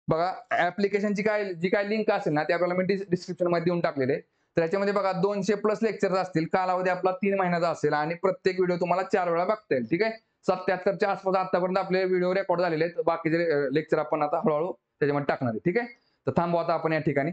बघा ऍप्लिकेशनची जी काय लिंक असेल ना ती आपल्याला मी डिस्क्रिप्शन मध्ये देऊन टाकलेले. तर याच्यामध्ये बघा 200 प्लस लेक्चर असतील. कालावधी आपला 3 महिन्याचा असेल आणि प्रत्येक व्हिडिओ तुम्हाला 4 वेळा बघता येईल. ठीक आहे. 77च्या आसपास आतापर्यंत आपले व्हिडिओ रेकॉर्ड झालेले आहेत. बाकीचे लेक्चर आपण आता हळूहळू त्याच्यामध्ये टाकणार आहे. ठीक आहे. तर थांबू आता आपण या ठिकाणी.